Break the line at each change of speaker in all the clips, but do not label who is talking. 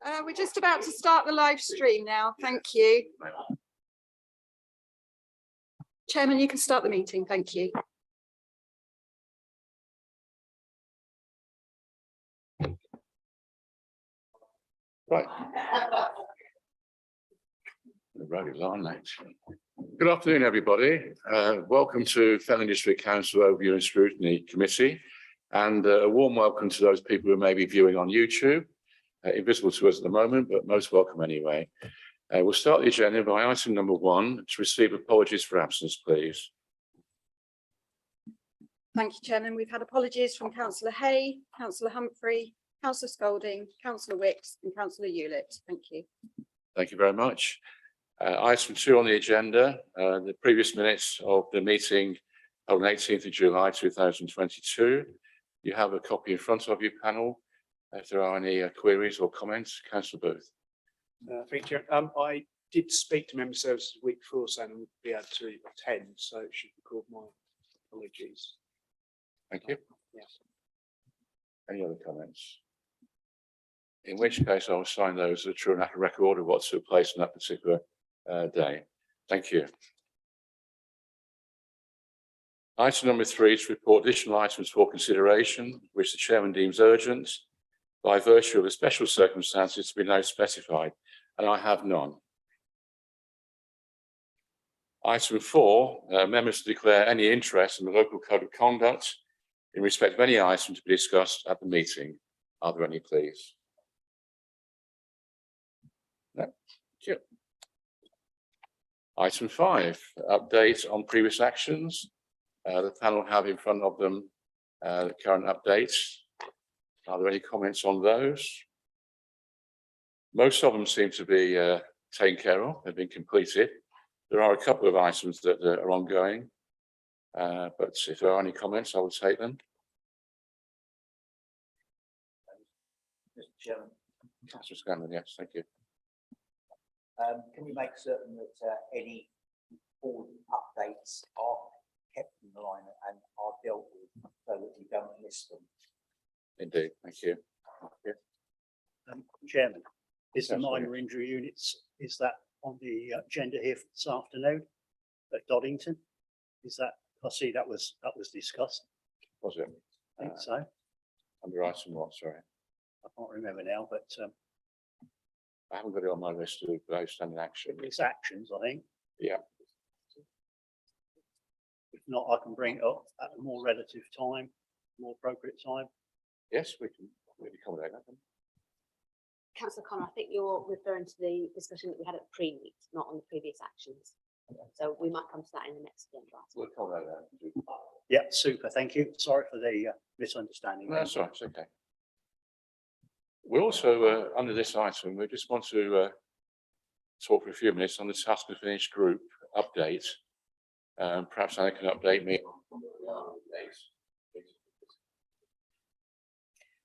We're just about to start the live stream now. Thank you. Chairman, you can start the meeting. Thank you.
Right. Very long, actually. Good afternoon, everybody. Welcome to Fenland District Council Overview and Scrutiny Committee, and a warm welcome to those people who may be viewing on YouTube. Invisible to us at the moment, but most welcome anyway. We'll start the agenda by item number 1, to receive apologies for absence, please.
Thank you, Chairman. We've had apologies from Councillor Hay, Councillor Humphrey, Councillor Scolding, Councillor Wicks and Councillor Hewlett. Thank you.
Thank you very much. Item 2 on the agenda, the previous minutes of the meeting on 18th of July 2022. You have a copy in front of you, panel. If there are any queries or comments, Councillor Booth.
Thank you. I did speak to member services the week before saying I would be able to attend, so it should record my apologies.
Thank you.
Yes.
Any other comments? In which case I will sign those as a true and accurate record of what took place on that particular day. Thank you. Item number 3 is to report additional items for consideration, which the chairman deems urgent, by virtue of the special circumstances to be now specified, and I have none. Item 4, members to declare any interest in the local code of conduct in respect of any item to be discussed at the meeting. Are there any, please? No. Thank you. Item 5, update on previous actions. The panel have in front of them the current updates. Are there any comments on those? Most of them seem to be taken care of, they've been completed. There are a couple of items that are ongoing, but if there are any comments, I will take them.
Mr. Chairman.
Councillor Scanlon, yes, thank you.
Can you make certain that any board updates are kept in the line and are dealt with so that we don't miss them?
Indeed, thank you. Thank you.
Chairman, is the
Yes,
minor injury units, is that on the agenda here for this afternoon at Doddington? Is that, I see that was discussed.
Was it?
I think so.
Under item what, sorry?
I can't remember now, but
I haven't got it on my list of outstanding action.
it's actions, I think.
Yeah.
If not, I can bring it up at a more relative time, more appropriate time.
Yes, we can accommodate that.
Councillor Connor, I think you're referring to the discussion that we had at pre-meet, not on the previous actions. So we might come to that in the next agenda item.
We'll accommodate that.
Yeah, super. Thank you. Sorry for the misunderstanding.
No, that's all right, it's okay. We also, under this item, we just want to talk for a few minutes on the task and finish group update. Perhaps Anna can update me.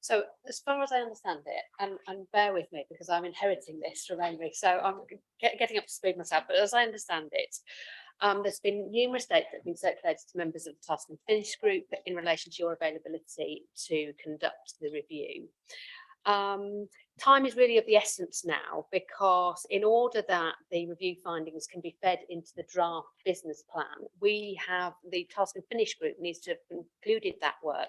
So as far as I understand it, and bear with me because I'm inheriting this from Amy, so I'm getting up to speed myself, but as I understand it, there's been numerous dates that have been circulated to members of the task and finish group in relation to your availability to conduct the review. Time is really of the essence now, because in order that the review findings can be fed into the draft business plan, we have the task and finish group needs to have concluded that work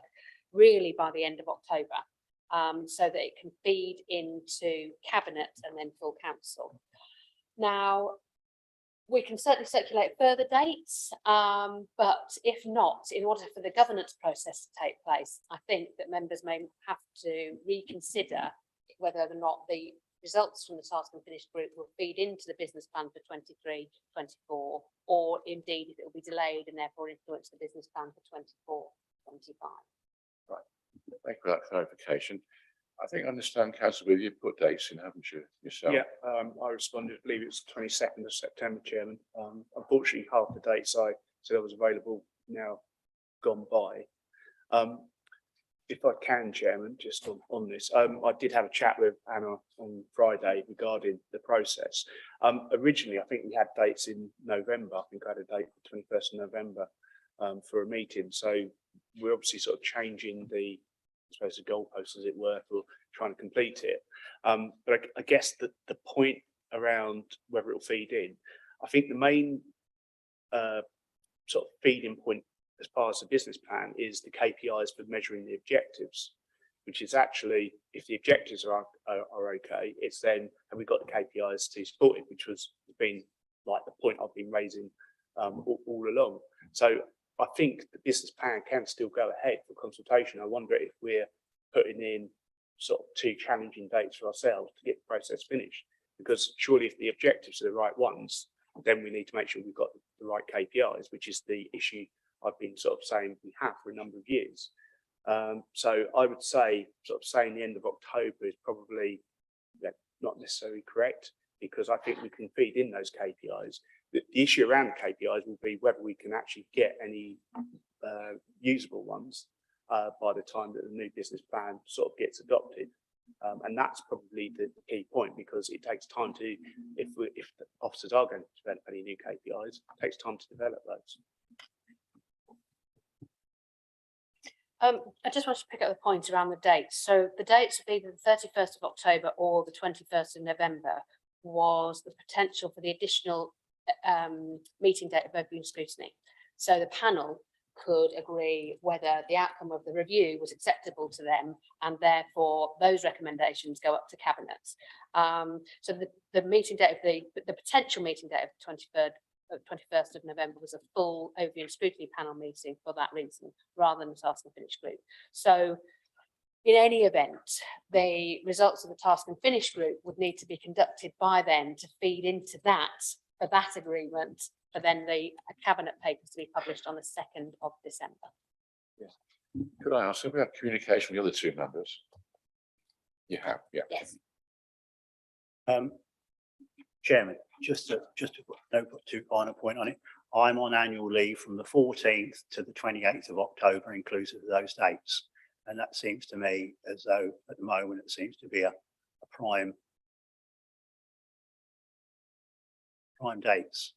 really by the end of October, so that it can feed into cabinet and then full council. Now, we can certainly circulate further dates, but if not, in order for the governance process to take place, I think that members may have to reconsider whether or not the results from the task and finish group will feed into the business plan for 23-24, or indeed if it will be delayed and therefore influence the business plan for 24-25.
Right, thank you for that clarification. I think I understand, Councillor Booth, you've put dates in, haven't you, yourself?
Yeah, I responded, I believe it was 22nd of September, Chairman. Unfortunately, half the dates I said I was available now gone by. If I can, Chairman, just on this, I did have a chat with Anna on Friday regarding the process. Originally, I think we had dates in November. I think I had a date for 21st of November for a meeting. So we're obviously sort of changing the suppose the goalpost, as it were, for trying to complete it. But I guess the point around whether it'll feed in, I think the main sort of feeding point as far as the business plan is the KPIs for measuring the objectives, which is actually, if the objectives are okay, it's then have we got the KPIs to support it, which has been like the point I've been raising all along. So I think the business plan can still go ahead for consultation. I wonder if we're putting in sort of too challenging dates for ourselves to get the process finished, because surely if the objectives are the right ones, then we need to make sure we've got the right KPIs, which is the issue I've been sort of saying we have for a number of years. So I would say sort of saying the end of October is probably not necessarily correct, because I think we can feed in those KPIs. The issue around the KPIs will be whether we can actually get any usable ones by the time that the new business plan sort of gets adopted. And that's probably the key point, because it takes time to, if the officers are going to develop any new KPIs, it takes time to develop those.
I just want to pick up the point around the dates. So the dates would be the 31st of October or the 21st of November was the potential for the additional meeting date of open scrutiny. So the panel could agree whether the outcome of the review was acceptable to them, and therefore those recommendations go up to cabinet. So the meeting date of the potential meeting date of 21st of November was a full overview and scrutiny panel meeting for that reason, rather than the task and finish group. So in any event, the results of the task and finish group would need to be conducted by then to feed into that, for that agreement, for then the cabinet papers to be published on the 2nd of December.
Could I ask, have we had communication with the other two members? You have, yeah.
Yes.
Chairman, just to put too fine a point on it, I'm on annual leave from the 14th to the 28th of October, inclusive of those dates. And that seems to me as though at the moment it seems to be a prime dates.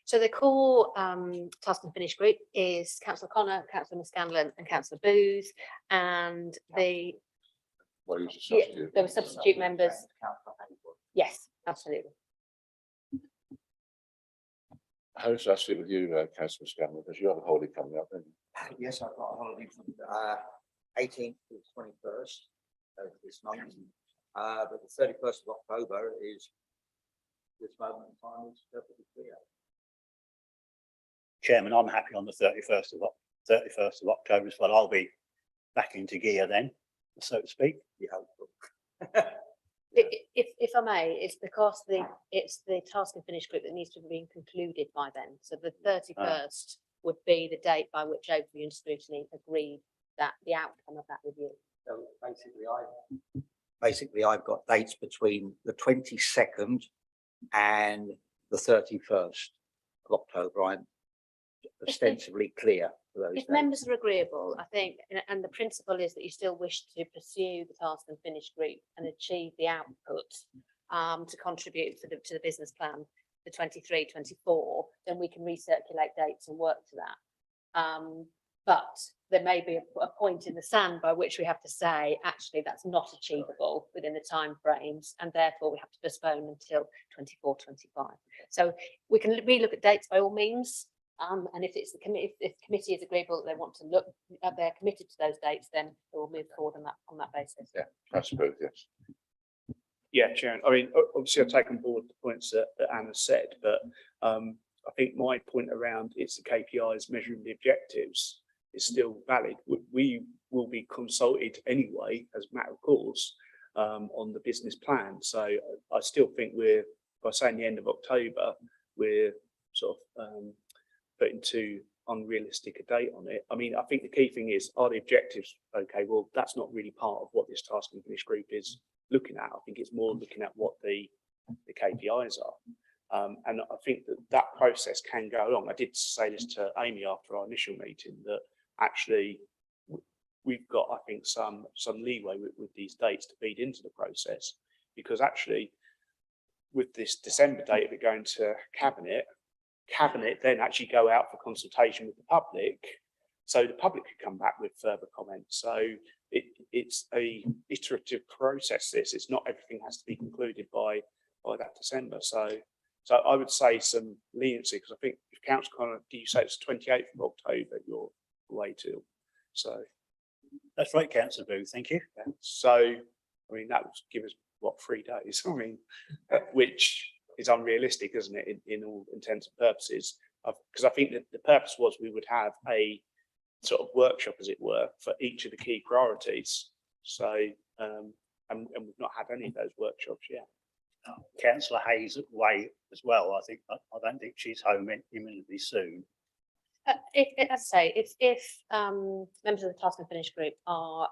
So the core task and finish group is Councillor Connor, Councillor Miscanlon and Councillor Booth, and
Well, you just substitute.
there were substitute members. Yes, absolutely.
How does that sit with you, Councillor Scanlon? Because you have a holiday coming up, don't you?
Yes, I've got a holiday from 18th to 21st of this month. But the 31st of October is this moment in time is perfectly clear.
Chairman, I'm happy on the 31st of October as well. I'll be back into gear then, so to speak.
You hope.
If I may, it's because it's the task and finish group that needs to be concluded by then. So the 31st would be the date by which overview and scrutiny agreed that the outcome of that review.
So basically I've got dates between the 22nd and the 31st of October. I'm ostensibly clear for those
If
dates.
members are agreeable, I think, and the principle is that you still wish to pursue the task and finish group and achieve the output to contribute to the business plan for 23-24, then we can recirculate dates and work to that. But there may be a point in the sand by which we have to say, actually, that's not achievable within the time frames, and therefore we have to postpone until 24-25. So we can relook at dates by all means. And if it's if the committee is agreeable that they want to look, they're committed to those dates, then we'll move forward on that basis.
Yeah, I suppose, yes.
Yeah, Chair. I mean, obviously I've taken board the points that Anna said, but I think my point around it's the KPIs measuring the objectives is still valid. We will be consulted anyway, as a matter of course, on the business plan. So I still think by saying the end of October, we're sort of putting too unrealistic a date on it. I mean, I think the key thing is, are the objectives okay? Well, that's not really part of what this task and finish group is looking at. I think it's more looking at what the KPIs are. And I think that process can go along. I did say this to Amy after our initial meeting, that actually we've got, I think, some leeway with these dates to feed into the process, because actually with this December date of it going to cabinet, Cabinet then actually go out for consultation with the public, so the public could come back with further comments. So it's a iterative process. It's not everything has to be concluded by that December. So I would say some leniency, because I think if council do you say it's 28th of October you're away to? So
That's right, Councillor Booth, thank you.
so I mean that would give us what, 3 days? I mean, which is unrealistic, isn't it, in all intents and purposes? Because I think that the purpose was we would have a sort of workshop, as it were, for each of the key priorities. So and we've not had any of those workshops yet.
Councillor Hayes away as well. I don't think she's home imminently soon.
As I say, if members of the Task and Finish group are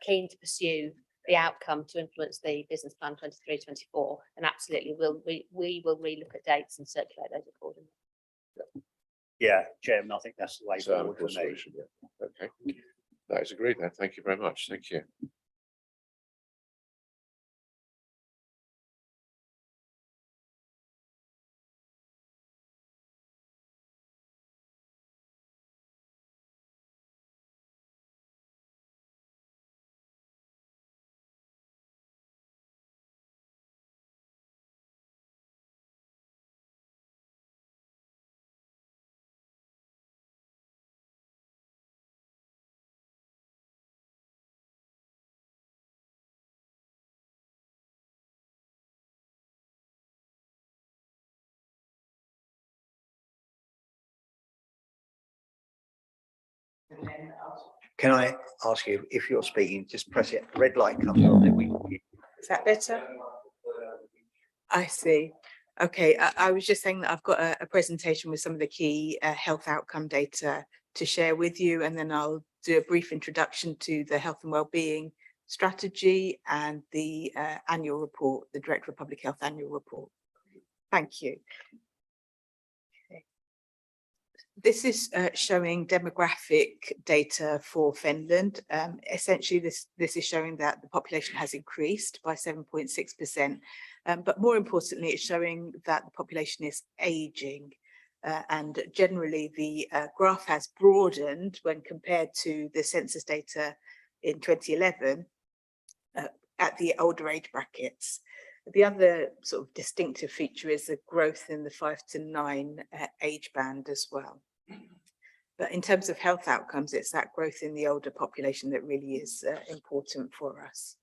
keen to pursue the outcome to influence the business plan 23-24, then absolutely we will relook at dates and circulate those accordingly.
Yeah, Chairman, I think that's the way
So,
forward for me.
solution, yeah. Okay, that is agreed then. Thank you very much. Thank you.
Can I ask you, if you're speaking, just press it, red light comes on, then we.
Is that better? I see. Okay, I was just saying that I've got a presentation with some of the key health outcome data to share with you, and then I'll do a brief introduction to the health and wellbeing strategy and the annual report, the Director of Public Health annual report. Thank you. This is showing demographic data for Fenland. Essentially, this is showing that the population has increased by 7.6%, but more importantly, it's showing that the population is aging. And generally, the graph has broadened when compared to the census data in 2011 at the older age brackets. The other sort of distinctive feature is the growth in the 5 to 9 age band as well. But in terms of health outcomes, it's that growth in the older population that really is important for us.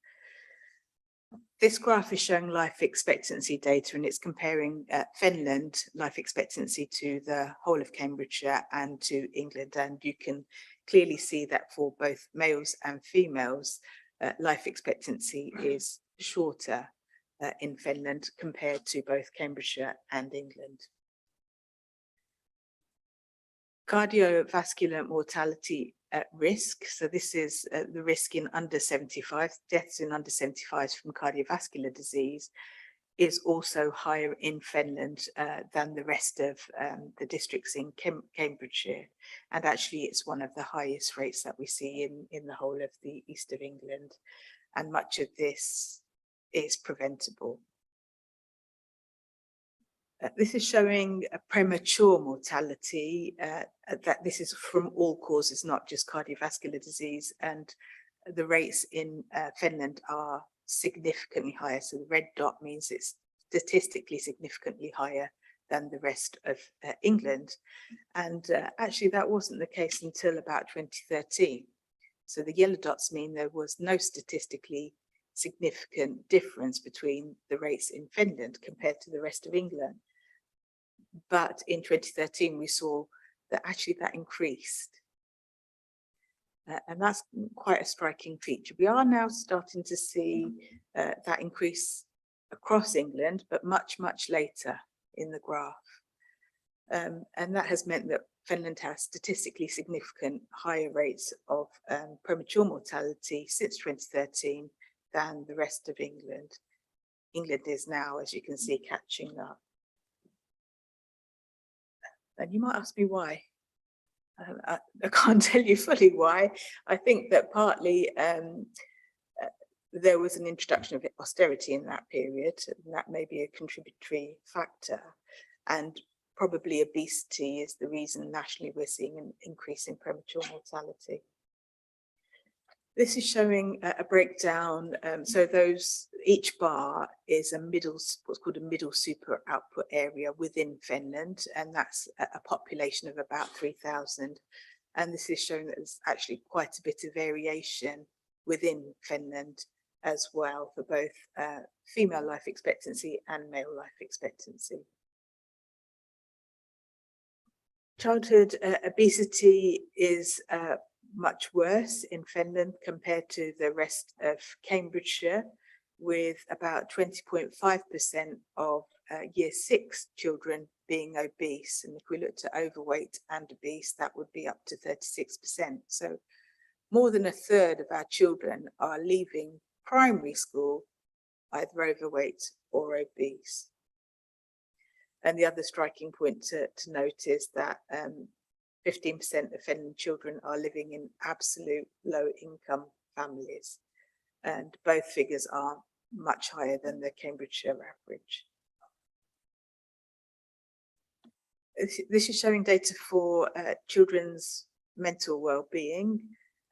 This graph is showing life expectancy data, and it's comparing Fenland life expectancy to the whole of Cambridgeshire and to England. And you can clearly see that for both males and females, life expectancy is shorter in Fenland compared to both Cambridgeshire and England. Cardiovascular mortality at risk. So this is the risk in under 75, deaths in under 75s from cardiovascular disease is also higher in Fenland than the rest of the districts in Cambridgeshire. And actually it's one of the highest rates that we see in the whole of the east of England. And much of this is preventable. This is showing a premature mortality, that this is from all causes, not just cardiovascular disease, and the rates in Fenland are significantly higher. So the red dot means it's statistically significantly higher than the rest of England. And actually that wasn't the case until about 2013. So the yellow dots mean there was no statistically significant difference between the rates in Finland compared to the rest of England. But in 2013, we saw that actually that increased. And that's quite a striking feature. We are now starting to see that increase across England, but much, much later in the graph. And that has meant that Finland has statistically significant higher rates of premature mortality since 2013 than the rest of England. England is now, as you can see, catching up. And you might ask me why. I can't tell you fully why. I think that partly there was an introduction of austerity in that period, and that may be a contributory factor. And probably obesity is the reason nationally we're seeing an increase in premature mortality. This is showing a breakdown. So each bar is what's called a middle super output area within Fenland, and that's a population of about 3,000. And this is showing that there's actually quite a bit of variation within Fenland as well for both female life expectancy and male life expectancy. Childhood obesity is much worse in Fenland compared to the rest of Cambridgeshire, with about 20.5% of year 6 children being obese. And if we look to overweight and obese, that would be up to 36%. So more than a third of our children are leaving primary school either overweight or obese. And the other striking point to note is that 15% of Fenland children are living in absolute low income families. And both figures are much higher than the Cambridgeshire average. This is showing data for children's mental well-being.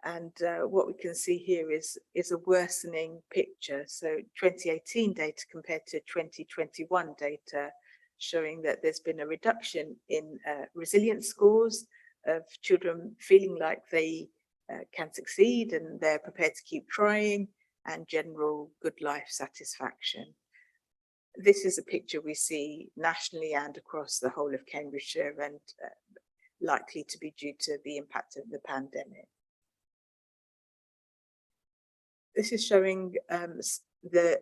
And what we can see here is a worsening picture. So 2018 data compared to 2021 data, showing that there's been a reduction in resilience scores of children feeling like they can succeed and they're prepared to keep trying, and general good life satisfaction. This is a picture we see nationally and across the whole of Cambridgeshire, and likely to be due to the impact of the pandemic. This is showing the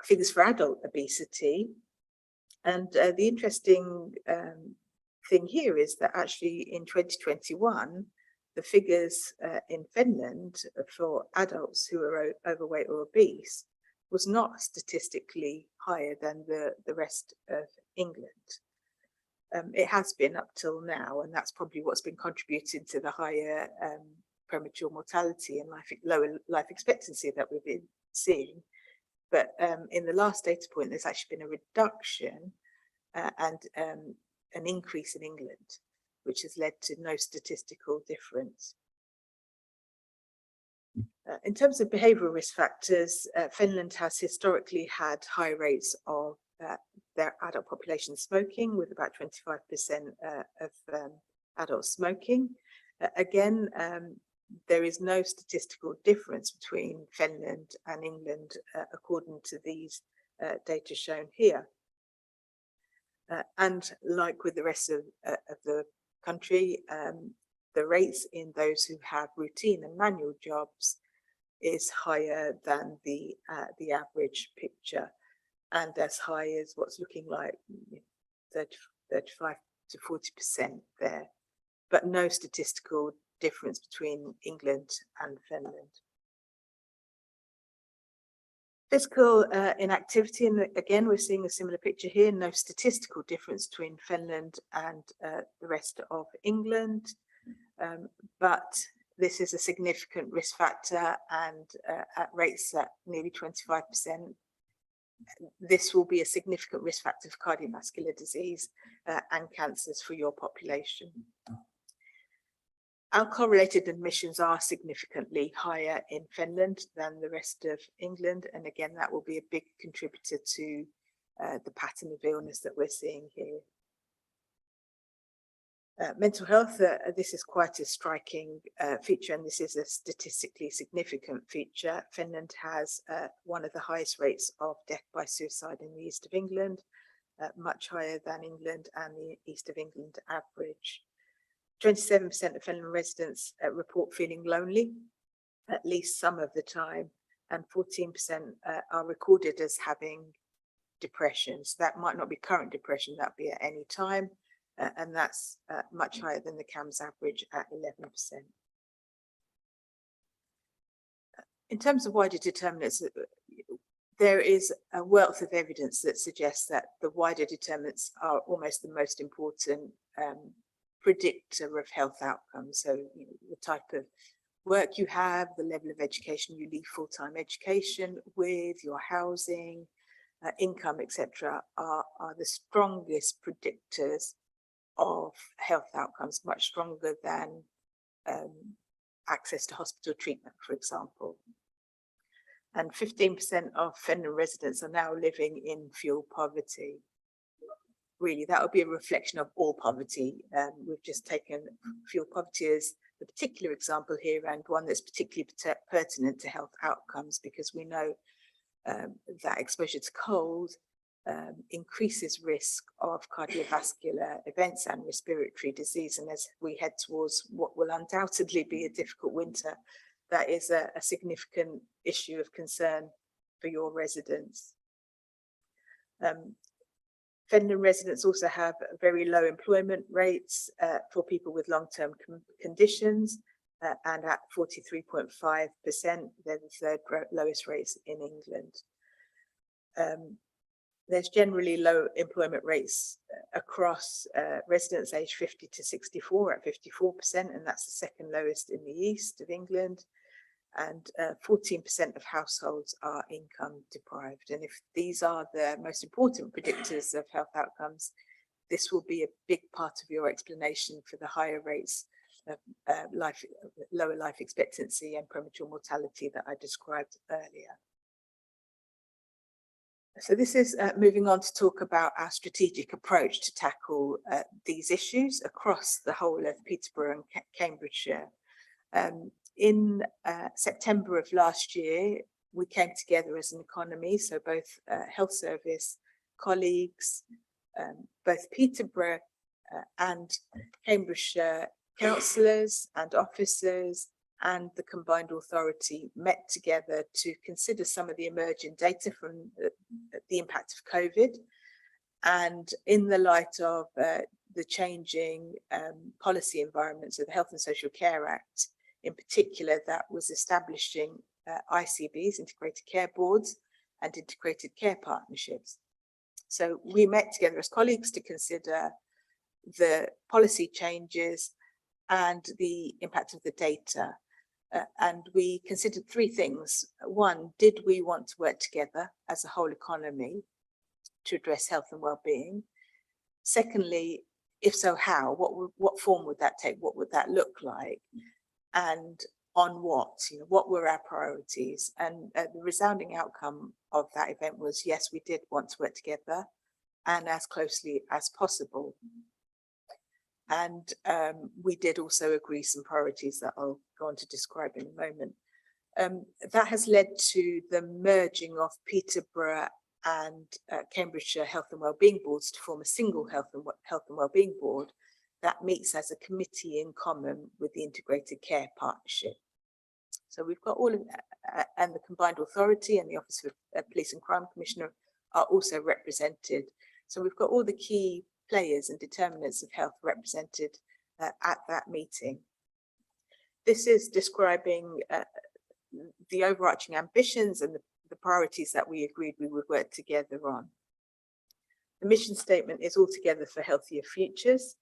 figures for adult obesity. And the interesting thing here is that actually in 2021, the figures in Fenland for adults who are overweight or obese was not statistically higher than the rest of England. It has been up till now, and that's probably what's been contributing to the higher premature mortality and lower life expectancy that we've been seeing. But in the last data point, there's actually been a reduction and an increase in England, which has led to no statistical difference. In terms of behavioural risk factors, Fenland has historically had high rates of their adult population smoking, with about 25% of adults smoking. Again, there is no statistical difference between Fenland and England according to these data shown here. And like with the rest of the country, the rates in those who have routine and manual jobs is higher than the average picture, and as high as what's looking like 35 to 40% there, but no statistical difference between England and Fenland. Physical inactivity, and again we're seeing a similar picture here, no statistical difference between Fenland and the rest of England, but this is a significant risk factor, and at rates at nearly 25%, this will be a significant risk factor for cardiovascular disease and cancers for your population. Alcohol-related admissions are significantly higher in Fenland than the rest of England, and again that will be a big contributor to the pattern of illness that we're seeing here. Mental health, this is quite a striking feature, and this is a statistically significant feature. Fenland has one of the highest rates of death by suicide in the east of England, much higher than England and the east of England average. 27% of Fenland residents report feeling lonely at least some of the time, and 14% are recorded as having depression. So that might not be current depression, that would be at any time. And that's much higher than the CAMS average at 11%. In terms of wider determinants, there is a wealth of evidence that suggests that the wider determinants are almost the most important predictor of health outcomes. So the type of work you have, the level of education you leave full-time education with, your housing, income, etc., are the strongest predictors of health outcomes, much stronger than access to hospital treatment, for example. And 15% of Fenland residents are now living in fuel poverty. Really, that would be a reflection of all poverty. We've just taken fuel poverty as the particular example here, and one that's particularly pertinent to health outcomes, because we know that exposure to cold increases risk of cardiovascular events and respiratory disease. And as we head towards what will undoubtedly be a difficult winter, that is a significant issue of concern for your residents. Fenland residents also have very low employment rates for people with long-term conditions, and at 43.5%, they're the third lowest rates in England. There's generally low employment rates across residents aged 50 to 64 at 54%, and that's the second lowest in the east of England. And 14% of households are income deprived. And if these are the most important predictors of health outcomes, this will be a big part of your explanation for the higher rates of lower life expectancy and premature mortality that I described earlier. So this is moving on to talk about our strategic approach to tackle these issues across the whole of Peterborough and Cambridgeshire. In September of last year, we came together as an economy, so both health service colleagues, both Peterborough and Cambridgeshire councillors and officers, and the combined authority met together to consider some of the emerging data from the impact of COVID. And in the light of the changing policy environments of the Health and Social Care Act, in particular, that was establishing ICBs, integrated care boards, and integrated care partnerships. So we met together as colleagues to consider the policy changes and the impact of the data. And we considered three things. One, did we want to work together as a whole economy to address health and well-being? Secondly, if so, how? What form would that take? What would that look like? And on what? What were our priorities? And the resounding outcome of that event was, yes, we did want to work together and as closely as possible. And we did also agree some priorities that I'll go on to describe in a moment. That has led to the merging of Peterborough and Cambridgeshire Health and Wellbeing boards to form a single Health and Wellbeing board that meets as a committee in common with the Integrated Care Partnership. So we've got all of that, and the combined authority and the Office of Police and Crime Commissioner are also represented. So we've got all the key players and determinants of health represented at that meeting. This is describing the overarching ambitions and the priorities that we agreed we would work together on. The mission statement is Altogether for Healthier Futures.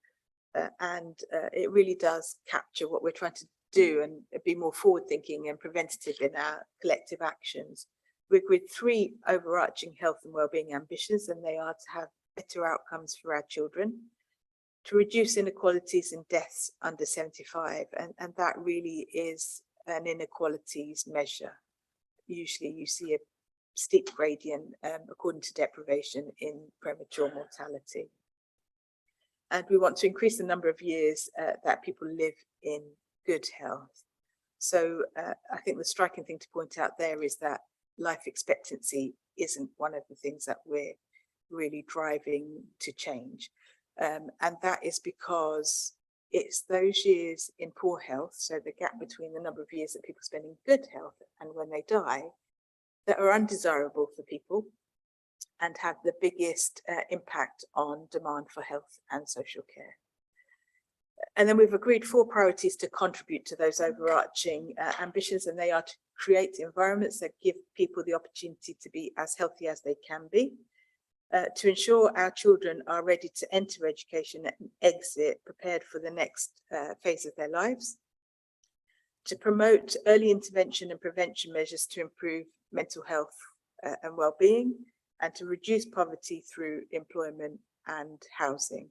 And it really does capture what we're trying to do and be more forward-thinking and preventative in our collective actions. We agreed three overarching health and wellbeing ambitions, and they are to have better outcomes for our children, to reduce inequalities in deaths under 75, and that really is an inequalities measure. Usually you see a steep gradient according to deprivation in premature mortality. And we want to increase the number of years that people live in good health. So I think the striking thing to point out there is that life expectancy isn't one of the things that we're really driving to change. And that is because it's those years in poor health, so the gap between the number of years that people spend in good health and when they die, that are undesirable for people and have the biggest impact on demand for health and social care. And then we've agreed 4 priorities to contribute to those overarching ambitions, and they are to create environments that give people the opportunity to be as healthy as they can be, to ensure our children are ready to enter education and exit prepared for the next phase of their lives, to promote early intervention and prevention measures to improve mental health and well-being, and to reduce poverty through employment and housing.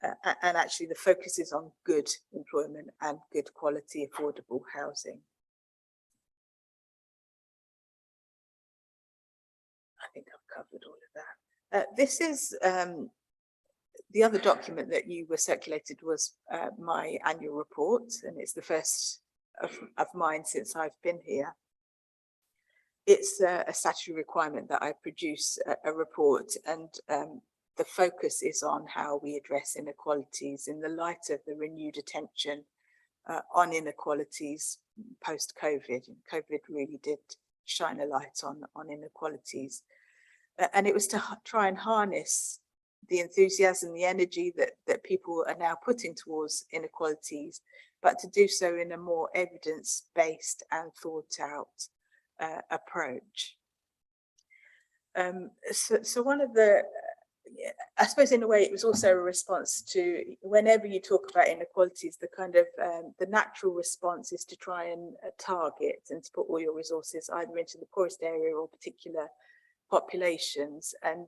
and actually the focus is on good employment and good quality affordable housing. I think I've covered all of that. This is the other document that you were circulated was my annual report, and it's the first of mine since I've been here. It's a statutory requirement that I produce a report, and the focus is on how we address inequalities in the light of the renewed attention on inequalities post-COVID. COVID really did shine a light on inequalities. And it was to try and harness the enthusiasm, the energy that people are now putting towards inequalities, but to do so in a more evidence-based and thought-out approach. So one of the, I suppose in a way it was also a response to, whenever you talk about inequalities, the kind of the natural response is to try and target and to put all your resources either into the poorest area or particular populations. And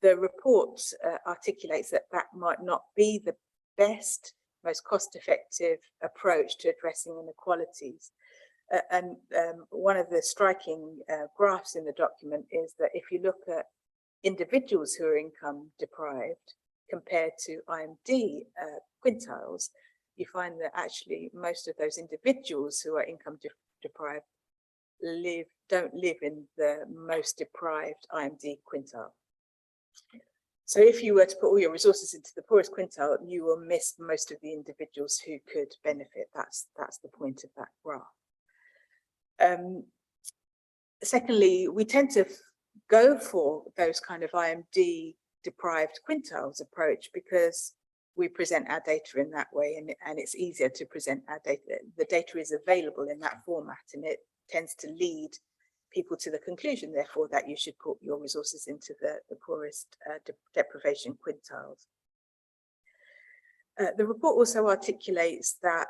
the report articulates that that might not be the best, most cost-effective approach to addressing inequalities. And one of the striking graphs in the document is that if you look at individuals who are income deprived compared to IMD quintiles, you find that actually most of those individuals who are income deprived don't live in the most deprived IMD quintile. So if you were to put all your resources into the poorest quintile, you will miss most of the individuals who could benefit. That's the point of that graph. Secondly, we tend to go for those kind of IMD deprived quintiles approach because we present our data in that way, and it's easier to present our data. The data is available in that format, and it tends to lead people to the conclusion, therefore, that you should put your resources into the poorest deprivation quintiles. The report also articulates that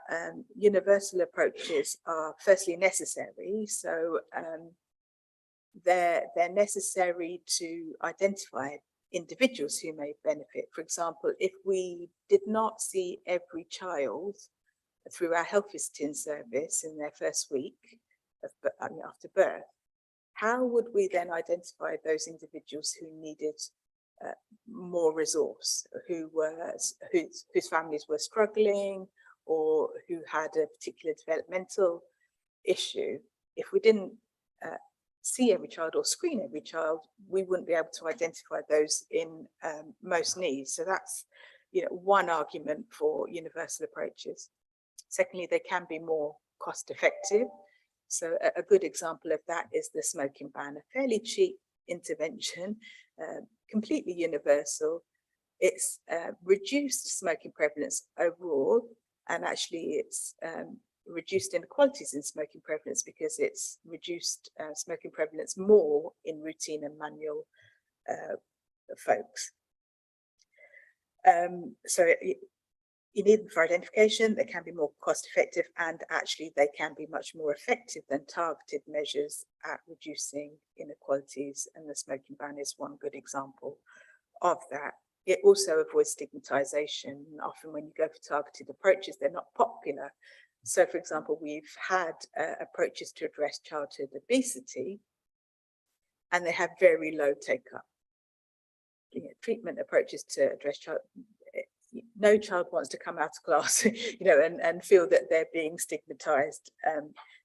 universal approaches are firstly necessary. So they're necessary to identify individuals who may benefit. For example, if we did not see every child through our health visiting service in their first week after birth, how would we then identify those individuals who needed more resource, whose families were struggling or who had a particular developmental issue? If we didn't see every child or screen every child, we wouldn't be able to identify those in most needs. So that's, one argument for universal approaches. Secondly, they can be more cost effective. So a good example of that is the smoking ban, a fairly cheap intervention, completely universal. It's reduced smoking prevalence overall, and actually it's reduced inequalities in smoking prevalence because it's reduced smoking prevalence more in routine and manual folks. So you need them for identification, they can be more cost effective, and actually they can be much more effective than targeted measures at reducing inequalities, and the smoking ban is one good example of that. It also avoids stigmatization. Often when you go for targeted approaches, they're not popular. So for example, we've had approaches to address childhood obesity, and they have very low take-up. Treatment approaches to address no child wants to come out of class, and feel that they're being stigmatized.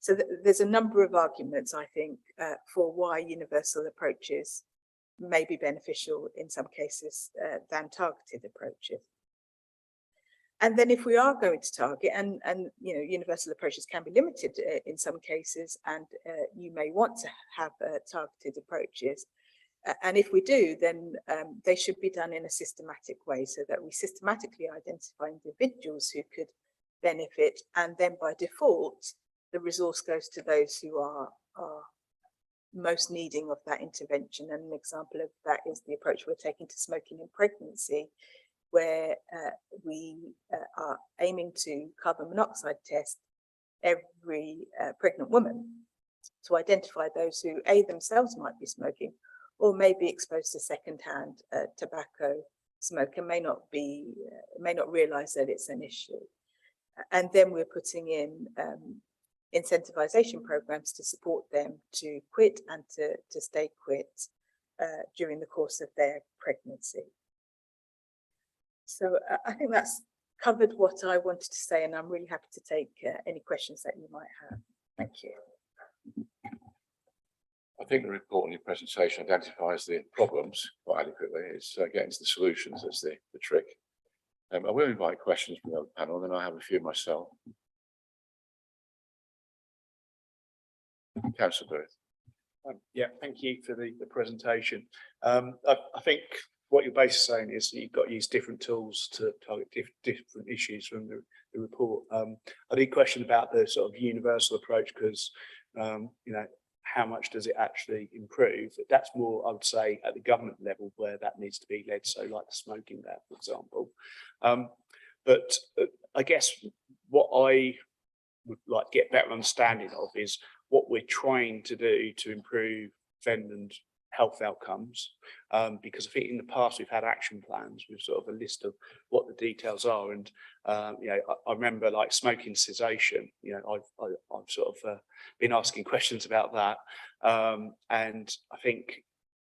So there's a number of arguments, I think, for why universal approaches may be beneficial in some cases than targeted approaches. And then if we are going to target, and universal approaches can be limited in some cases, and you may want to have targeted approaches. And if we do, then they should be done in a systematic way so that we systematically identify individuals who could benefit, and then by default, the resource goes to those who are most needing of that intervention. And an example of that is the approach we're taking to smoking in pregnancy, where we are aiming to carbon monoxide test every pregnant woman to identify those who themselves might be smoking or may be exposed to secondhand tobacco smoke and may not realize that it's an issue. And then we're putting in incentivization programs to support them to quit and to stay quit during the course of their pregnancy. So I think that's covered what I wanted to say, and I'm really happy to take any questions that you might have. Thank you.
I think the report in your presentation identifies the problems quite adequately. It's getting to the solutions that's the trick. I will invite questions from the other panel, and then I have a few myself. Councillor Booth.
Yeah, thank you for the presentation. I think what you're basically saying is that you've got to use different tools to target different issues from the report. I did question about the sort of universal approach because, you know, how much does it actually improve? That's more, I would say, at the government level where that needs to be led. So like the smoking ban, for example. But I guess what I would like to get better understanding of is what we're trying to do to improve Fenland health outcomes, because I think in the past we've had action plans with sort of a list of what the details are, and you know, I remember like smoking cessation. You know, I've sort of been asking questions about that, and I think,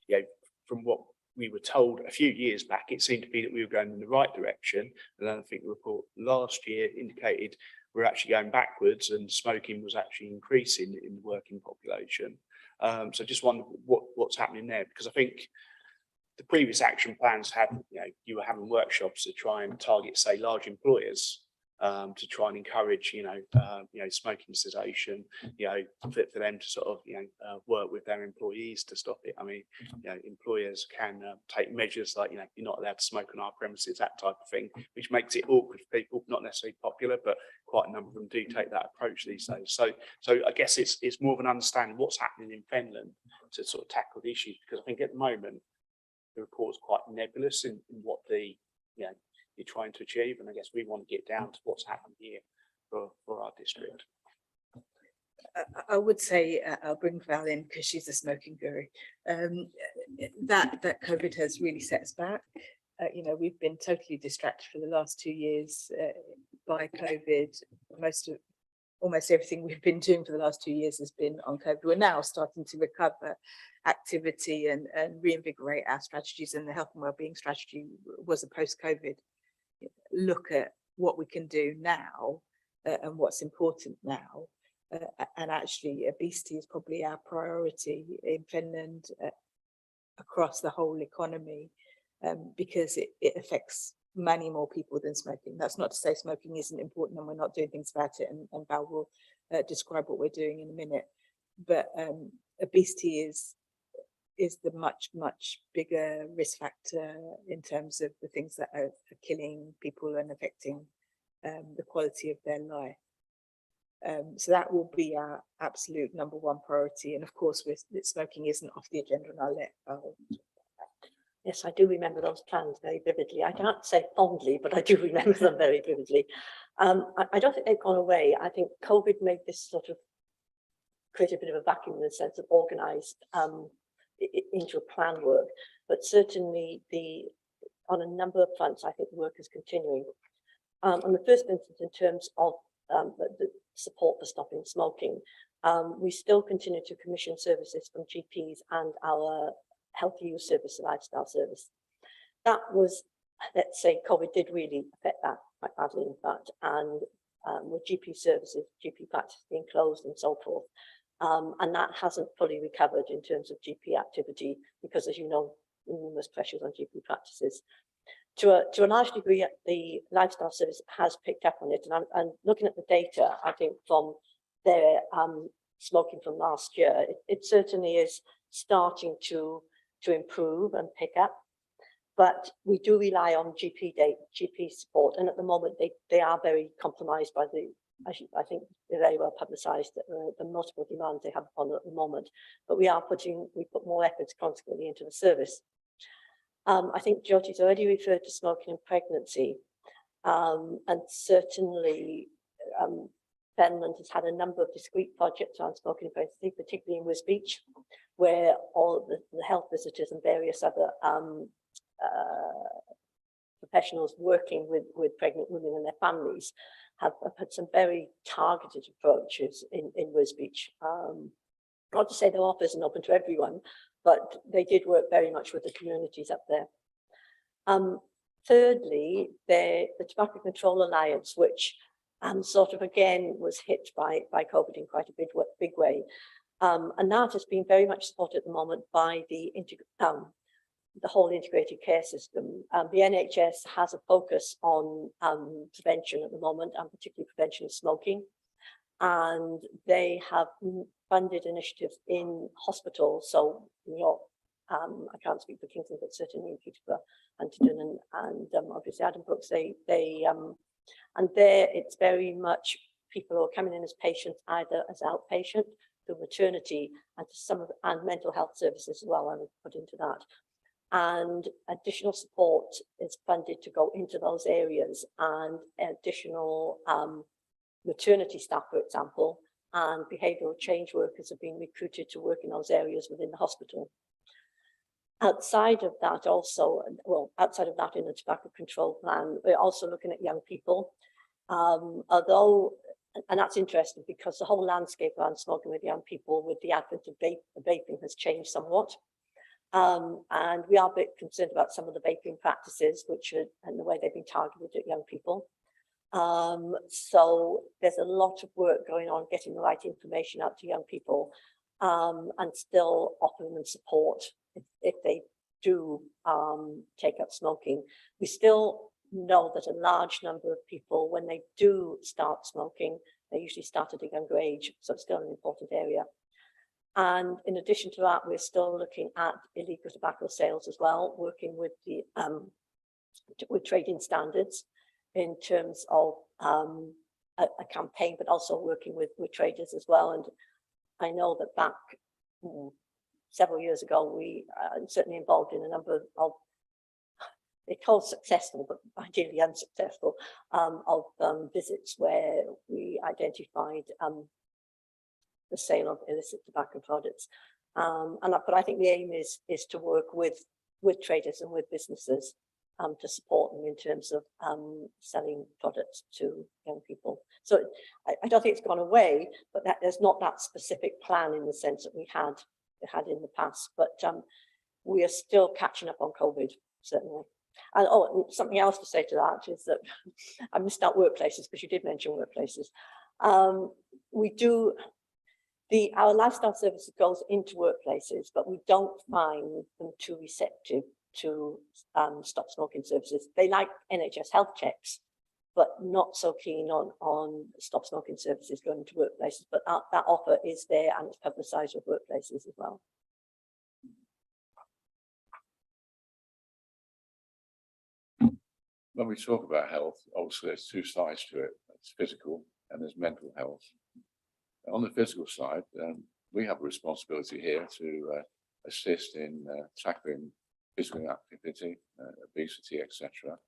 you know, from what we were told a few years back, it seemed to be that we were going in the right direction, and then I think the report last year indicated we're actually going backwards, and smoking was actually increasing in the working population. So I just wonder what's happening there, because I think the previous action plans had, you know, you were having workshops to try and target, say, large employers, to try and encourage, you know, smoking cessation, you know, for them to sort of, you know, work with their employees to stop it. I mean, you know, employers can take measures like, you know, you're not allowed to smoke on our premises, that type of thing, which makes it awkward for people, not necessarily popular, but quite a number of them do take that approach these days. So I guess it's more of an understanding of what's happening in Fenland to sort of tackle the issues, because I think at the moment the report's quite nebulous in what the, you know, you're trying to achieve, and I guess we want to get down to what's happened here for our district.
I would say I'll bring Val in because she's a smoking guru. That COVID has really set us back. You know, we've been totally distracted for the last 2 years by COVID. Almost everything we've been doing for the last 2 years has been on COVID. We're now starting to recover activity and reinvigorate our strategies, and the health and wellbeing strategy was a post-COVID look at what we can do now and what's important now. And actually obesity is probably our priority in Finland across the whole economy, because it affects many more people than smoking. That's not to say smoking isn't important and we're not doing things about it, and Val will describe what we're doing in a minute. But obesity is the much bigger risk factor in terms of the things that are killing people and affecting the quality of their life. So that will be our absolute #1 priority. And of course, smoking isn't off the agenda, and I'll let Val.
Yes, I do remember those plans very vividly. I can't say fondly, but I do remember them very vividly. I don't think they've gone away. I think COVID made this sort of create a bit of a vacuum in the sense of organised into a plan work, but certainly on a number of fronts, I think the work is continuing. On the first instance, in terms of the support for stopping smoking, we still continue to commission services from GPs and our healthy use service, lifestyle service. That was, let's say, COVID did really affect that quite badly, in fact, and with GP services, GP practice being closed and so forth. And that hasn't fully recovered in terms of GP activity, because, as you know, numerous pressures on GP practices. To a large degree, the lifestyle service has picked up on it. And looking at the data, I think from their smoking from last year, it certainly is starting to improve and pick up. But we do rely on GP support. And at the moment, they are very compromised by I think they're very well publicised, the multiple demands they have upon at the moment. But we put more efforts consequently into the service. I think Jyoti's already referred to smoking and pregnancy, and certainly Fenland has had a number of discrete projects on smoking and pregnancy, particularly in Wisbech, where all the health visitors and various other professionals working with pregnant women and their families have had some very targeted approaches in Wisbech. Not to say their office isn't open to everyone, but they did work very much with the communities up there. Thirdly, the Tobacco Control Alliance, which sort of again was hit by COVID in quite a big way. And that has been very much supported at the moment by the whole integrated care system. The NHS has a focus on prevention at the moment, and particularly prevention of smoking. And they have funded initiatives in hospitals. So in York, I can't speak for Kingston, but certainly in Peterborough, Huntingdon, and obviously Adam Brooks, and there it's very much people who are coming in as patients, either as outpatient, through maternity, and to some of and mental health services as well, I would put into that. And additional support is funded to go into those areas, and additional maternity staff, for example, and behavioural change workers have been recruited to work in those areas within the hospital. Outside of that also, well, outside of that in the tobacco control plan, we're also looking at young people. Although, and that's interesting because the whole landscape around smoking with young people with the advent of vaping has changed somewhat. And we are a bit concerned about some of the vaping practices, which are, and the way they've been targeted at young people. So there's a lot of work going on getting the right information out to young people, and still offering them support if they do take up smoking. We still know that a large number of people, when they do start smoking, they usually start at a younger age, so it's still an important area. And in addition to that, we're still looking at illegal tobacco sales as well, working with the with trading standards in terms of a campaign, but also working with traders as well. And I know that back several years ago, we certainly involved in a number of they call successful, but ideally unsuccessful, of visits where we identified the sale of illicit tobacco products. But I think the aim is to work with traders and with businesses to support them in terms of selling products to young people. So I don't think it's gone away, but there's not that specific plan in the sense that we had in the past. But we are still catching up on COVID, certainly. And something else to say to that is that I missed out workplaces, because you did mention workplaces. We do. Our lifestyle services goes into workplaces, but we don't find them too receptive to stop smoking services. They like NHS health checks, but not so keen on stop smoking services going into workplaces. But that offer is there, and it's publicised with workplaces as well.
When we talk about health, obviously there's two sides to it. There's physical and there's mental health. On the physical side, we have a responsibility here to assist in tackling physical activity, obesity, etc.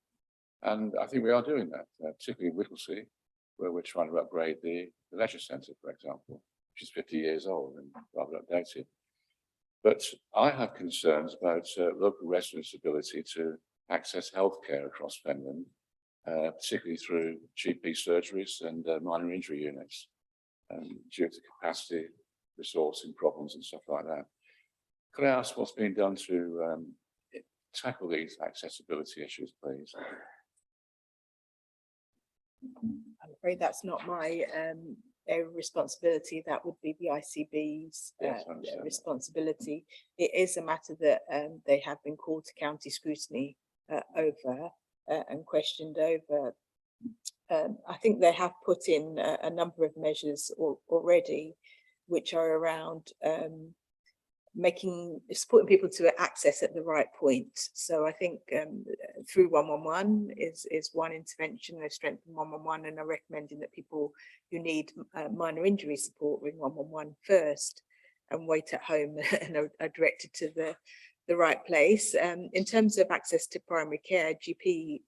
And I think we are doing that, particularly in Whittlesea, where we're trying to upgrade the leisure centre, for example, which is 50 years old and rather outdated. But I have concerns about local residents' ability to access healthcare across Fenland, particularly through GP surgeries and minor injury units, due to capacity, resourcing problems and stuff like that. Could I ask what's being done to tackle these accessibility issues, please?
I'm afraid that's not my area of responsibility. That would be the ICB's
Yes, I understand that.
responsibility. It is a matter that they have been called to county scrutiny over and questioned over. I think they have put in a number of measures already, which are around supporting people to access at the right point. So I think through 111 is one intervention. They've strengthened 111 and are recommending that people who need minor injury support ring 111 first and wait at home and are directed to the right place. In terms of access to primary care, GP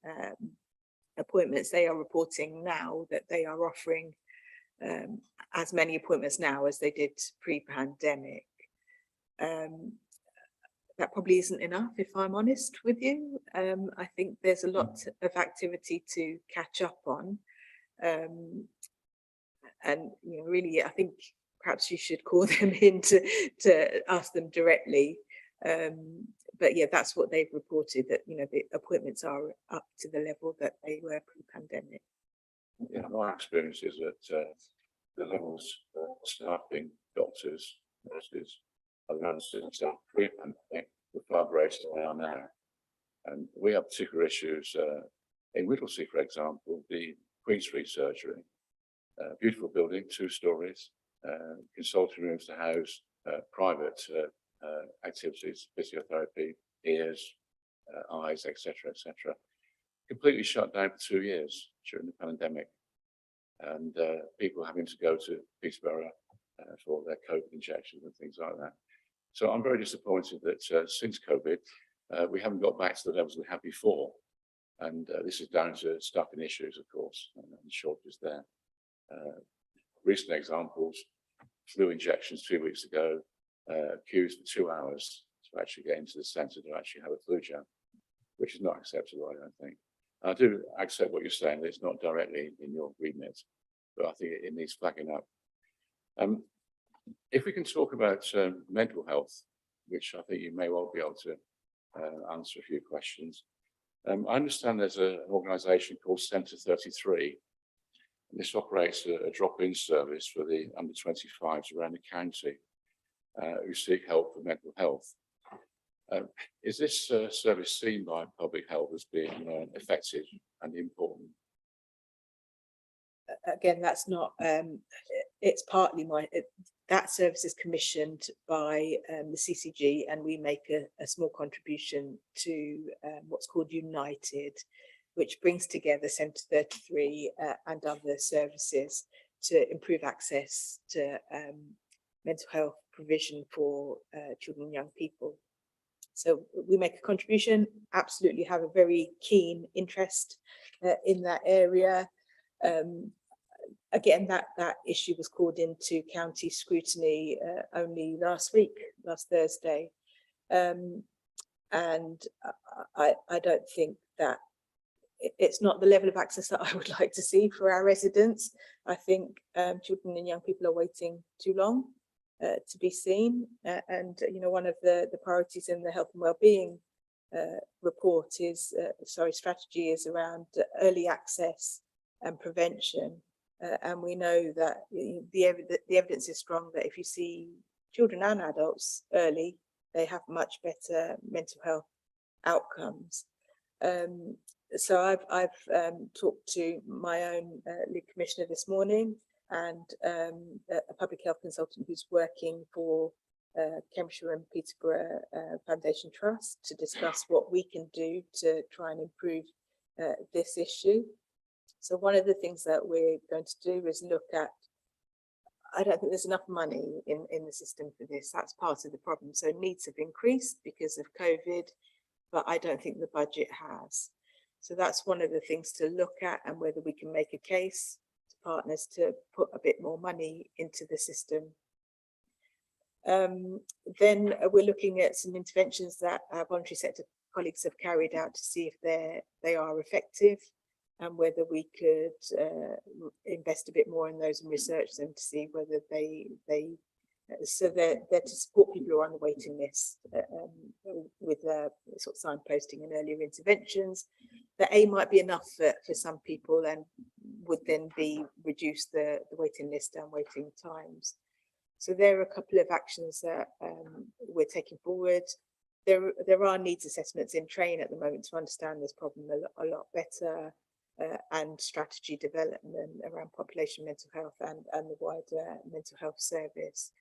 appointments, they are reporting now that they are offering as many appointments now as they did pre-pandemic. that probably isn't enough, if I'm honest with you. I think there's a lot of activity to catch up on. And really, I think perhaps you should call them in to ask them directly. But yeah, that's what they've reported, that the appointments are up to the level that they were pre-pandemic.
Yeah, my experience is that the levels of staffing, doctors, nurses, other assistants pre-pandemic were far greater than they are now. And we have particular issues in Whittlesea, for example, the Queen Street surgery. Beautiful building, 2 stories, consulting rooms to house private activities, physiotherapy, ears, eyes, etc., etc. Completely shut down for 2 years during the pandemic, and people having to go to Peterborough for their COVID injections and things like that. So I'm very disappointed that since COVID, we haven't got back to the levels we had before, and this is down to staffing issues, of course, and shortages there. Recent examples: flu injections 2 weeks ago, queues for 2 hours to actually get into the centre to actually have a flu jab, which is not acceptable, I don't think. I do accept what you're saying, that it's not directly in your remit, but I think it needs flagging up. If we can talk about mental health, which I think you may well be able to answer a few questions. I understand there's an organisation called Centre 33. This operates a drop-in service for the under 25s around the county who seek help for mental health. Is this service seen by public health as being effective and important?
Again, that's not, it's partly that service is commissioned by the CCG, and we make a small contribution to what's called United, which brings together Centre 33 and other services to improve access to mental health provision for children and young people. So we make a contribution, absolutely have a very keen interest in that area. Again, that issue was called into county scrutiny only last Thursday. And I don't think that it's not the level of access that I would like to see for our residents. I think children and young people are waiting too long to be seen. And one of the priorities in the health and wellbeing report is, strategy is around early access and prevention. And we know that the evidence is strong that if you see children and adults early, they have much better mental health outcomes. So I've talked to my own lead commissioner this morning, and a public health consultant who's working for Cambridgeshire and Peterborough Foundation Trust to discuss what we can do to try and improve this issue. So one of the things that we're going to do is look at, I don't think there's enough money in the system for this. That's part of the problem. So needs have increased because of COVID, but I don't think the budget has. So that's one of the things to look at, and whether we can make a case to partners to put a bit more money into the system. Then we're looking at some interventions that our voluntary sector colleagues have carried out to see if they are effective, and whether we could invest a bit more in those and research them to see whether so they're to support people who are on the waiting list with sort of signposting and earlier interventions. The A might be enough for some people, and would then reduce the waiting list and waiting times. So there are a couple of actions that we're taking forward. There are needs assessments in train at the moment to understand this problem a lot better, and strategy development around population mental health and the wider mental health service.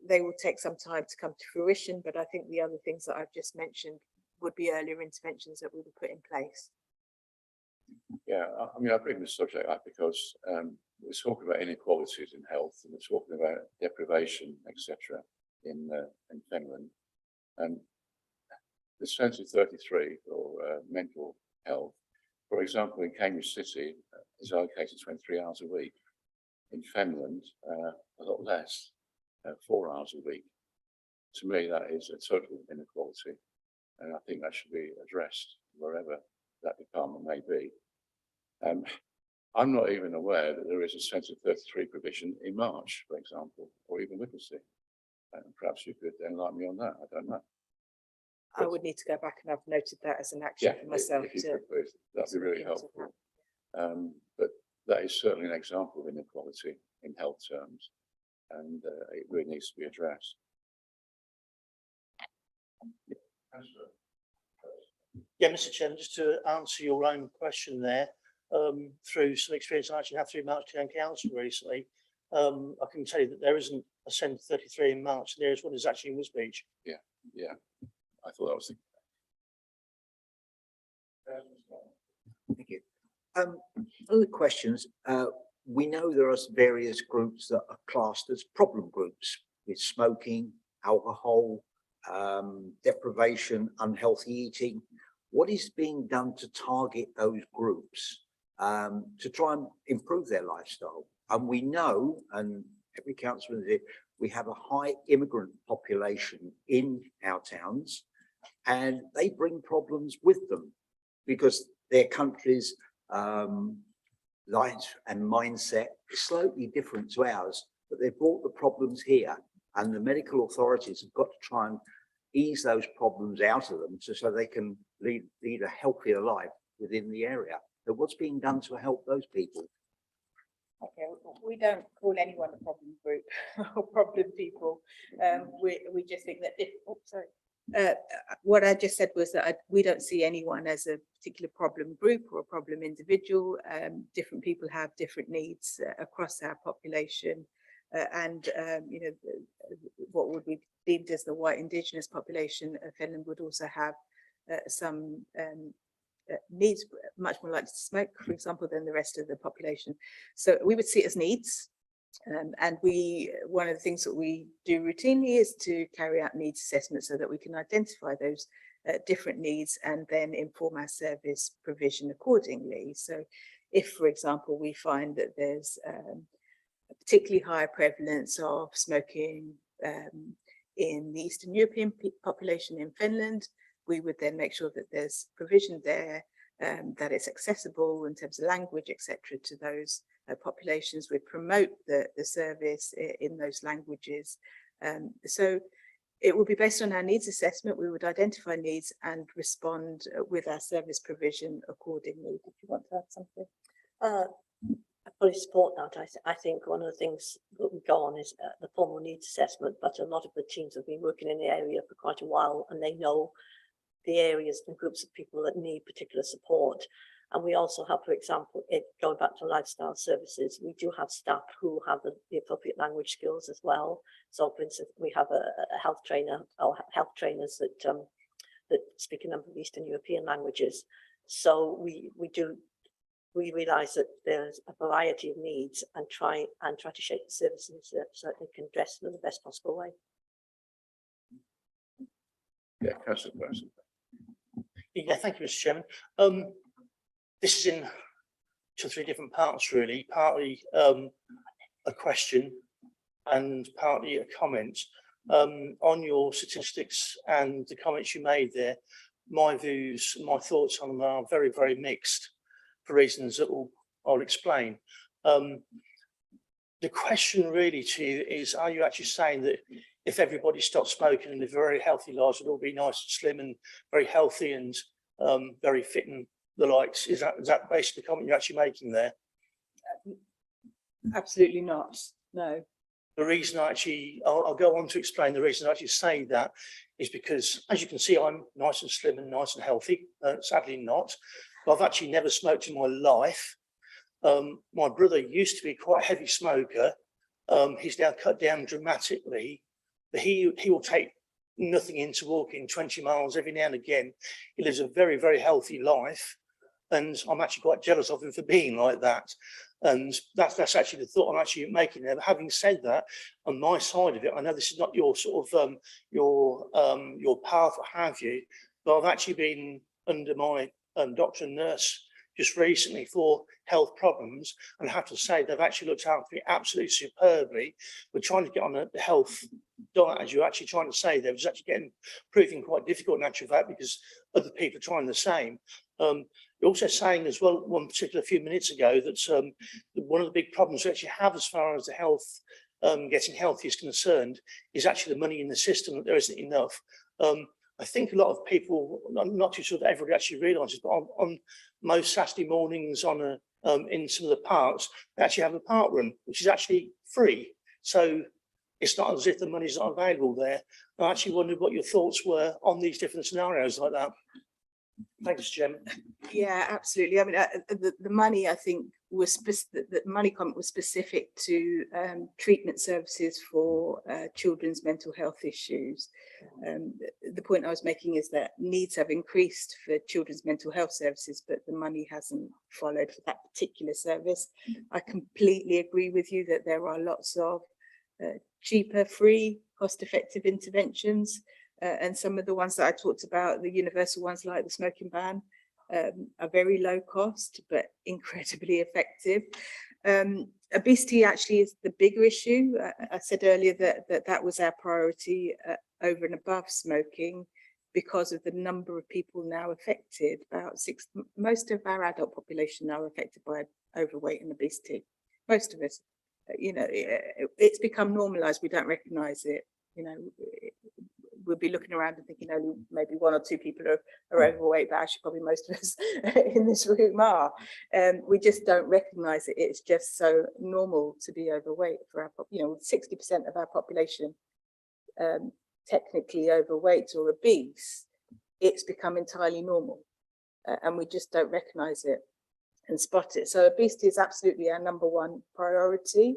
They will take some time to come to fruition, but I think the other things that I've just mentioned would be earlier interventions that we would put in place.
Yeah, I mean, I bring this subject up because we're talking about inequalities in health, and we're talking about deprivation, etc. in Fenland. And the Centre 33 for mental health, for example, in Cambridge City, is allocated 23 hours a week. In Fenland, a lot less, 4 hours a week. to me, that is a total inequality. And I think that should be addressed wherever that department may be. I'm not even aware that there is a Census 33 provision in March, for example, or even Whittlesey. Perhaps you could enlighten me on that. I don't know.
I would need to go back and I've noted that as an action for myself.
If you
to-
could, please, that'd be really
look into
helpful. But that is certainly an example of inequality in health terms, and it really needs to be addressed.
Yeah, Mr. Chairman, just to answer your own question there, through some experience I actually had through March Town Council recently, I can tell you that there isn't a Centre 33 in March. The nearest one is actually in Wisbech.
Yeah, I thought that was the.
Thank you. Other questions. We know there are various groups that are classed as problem groups with smoking, alcohol, deprivation, unhealthy eating. What is being done to target those groups to try and improve their lifestyle? And we know, and every councillor is it, we have a high immigrant population in our towns, and they bring problems with them because their countries' life and mindset is slightly different to ours, but they've brought the problems here, and the medical authorities have got to try and ease those problems out of them so they can lead a healthier life within the area. So what's being done to help those people?
Okay, we don't call anyone a problem group or problem people. We just think that if, what I just said was that we don't see anyone as a particular problem group or a problem individual. Different people have different needs across our population. You know, what would be deemed as the white Indigenous population of Fenland would also have some needs, much more likely to smoke, for example, than the rest of the population. So we would see it as needs. And one of the things that we do routinely is to carry out needs assessments so that we can identify those different needs and then inform our service provision accordingly. So if, for example, we find that there's a particularly high prevalence of smoking in the Eastern European population in Finland, we would then make sure that there's provision there, that it's accessible in terms of language, etc., to those populations. We promote the service in those languages. So it would be based on our needs assessment. We would identify needs and respond with our service provision accordingly. Did you want to add something?
I fully support that. I think one of the things that we go on is the formal needs assessment, but a lot of the teams have been working in the area for quite a while, and they know the areas and groups of people that need particular support. And we also have, for example, going back to lifestyle services, we do have staff who have the appropriate language skills as well. So, for instance, we have a health trainer or health trainers that speak a number of Eastern European languages. So we realise that there's a variety of needs and try to shape the services so that they can address them in the best possible way.
Yeah, Councillor Person.
Yeah, thank you, Mr. Chairman. This is in 2 or 3 different parts, really. Partly a question and partly a comment. On your statistics and the comments you made there, my views, my thoughts on them are very, very mixed for reasons that I'll explain. The question really to you is, are you actually saying that if everybody stopped smoking and lived very healthy lives, would all be nice and slim and very healthy and very fit and the likes? Is that basically the comment you're actually making there?
Absolutely not, no.
The reason I'll go on to explain the reason I actually say that is because, as you can see, I'm nice and slim and nice and healthy. Sadly not. But I've actually never smoked in my life. My brother used to be quite a heavy smoker. He's now cut down dramatically, but he will take nothing in to walking 20 miles every now and again. He lives a very, very healthy life, and I'm actually quite jealous of him for being like that. And that's actually the thought I'm actually making there. But having said that, on my side of it, I know this is not your sort of your path, what have you, but I've actually been under my doctor and nurse just recently for health problems, and I have to say they've actually looked after me absolutely superbly. We're trying to get on the health
diet, as you're actually trying to say, there was actually proving quite difficult in actual fact because other people are trying the same. You're also saying as well, one particular few minutes ago, that one of the big problems we actually have as far as the health, getting healthy is concerned, is actually the money in the system, that there isn't enough. I think a lot of people, I'm not too sure that everybody actually realises, but on most Saturday mornings in some of the parks, they actually have a park run, which is actually free. So it's not as if the money's not available there. I actually wondered what your thoughts were on these different scenarios like that. Thanks, Jim.
Yeah, absolutely. I mean, the money, I think, was the money comment was specific to treatment services for children's mental health issues. The point I was making is that needs have increased for children's mental health services, but the money hasn't followed for that particular service. I completely agree with you that there are lots of cheaper, free, cost-effective interventions. And some of the ones that I talked about, the universal ones like the smoking ban, are very low cost, but incredibly effective. Obesity actually is the bigger issue. I said earlier that was our priority over and above smoking because of the number of people now affected. Most of our adult population now are affected by overweight and obesity. Most of us, it's become normalized. We don't recognize it. We'll be looking around and thinking only maybe one or two people are overweight, but actually probably most of us in this room are. We just don't recognise it. It's just so normal to be overweight for our, 60% of our population technically overweight or obese. It's become entirely normal, and we just don't recognise it and spot it. So obesity is absolutely our number one priority.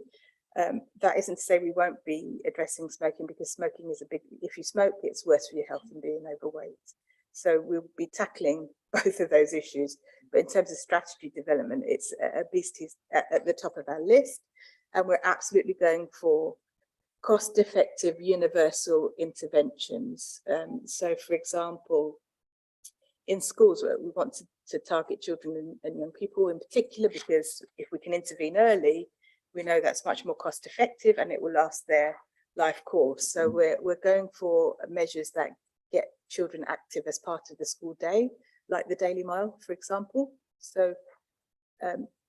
That isn't to say we won't be addressing smoking, because smoking is if you smoke, it's worse for your health than being overweight. So we'll be tackling both of those issues. But in terms of strategy development, it's obesity is at the top of our list. And we're absolutely going for cost-effective universal interventions. So for example, in schools, we want to target children and young people in particular, because if we can intervene early, we know that's much more cost effective and it will last their life course. So we're going for measures that get children active as part of the school day, like the Daily Mile, for example. So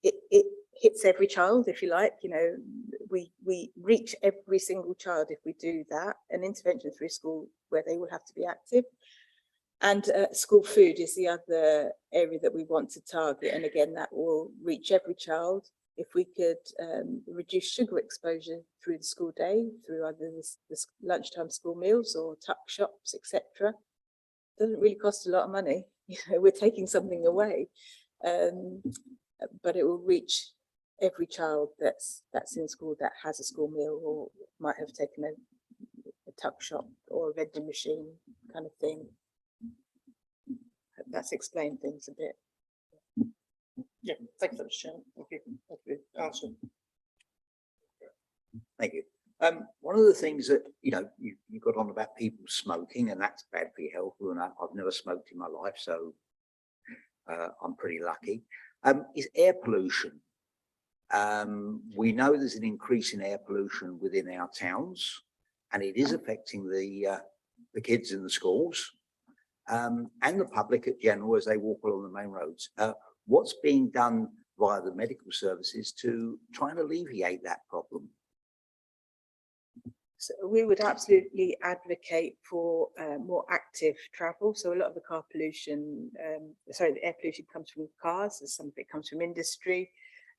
it hits every child, if you like. We reach every single child if we do that. An intervention through school where they will have to be active. And school food is the other area that we want to target. And again, that will reach every child. If we could reduce sugar exposure through the school day, through either the lunchtime school meals or tuck shops, etc., doesn't really cost a lot of money. We're taking something away, but it will reach every child that's in school that has a school meal or might have taken a tuck shop or a vending machine kind of thing. That's explained things a bit.
Yeah, thank you, Mr. Chairman. Thank you. Thank you. Answer.
Thank you. One of the things that, you got on about people smoking, and that's bad for your health. And I've never smoked in my life, so I'm pretty lucky, is air pollution. We know there's an increase in air pollution within our towns, and it is affecting the kids in the schools and the public at general as they walk along the main roads. What's being done via the medical services to try and alleviate that problem?
So we would absolutely advocate for more active travel. So a lot of the the air pollution comes from cars, and some of it comes from industry.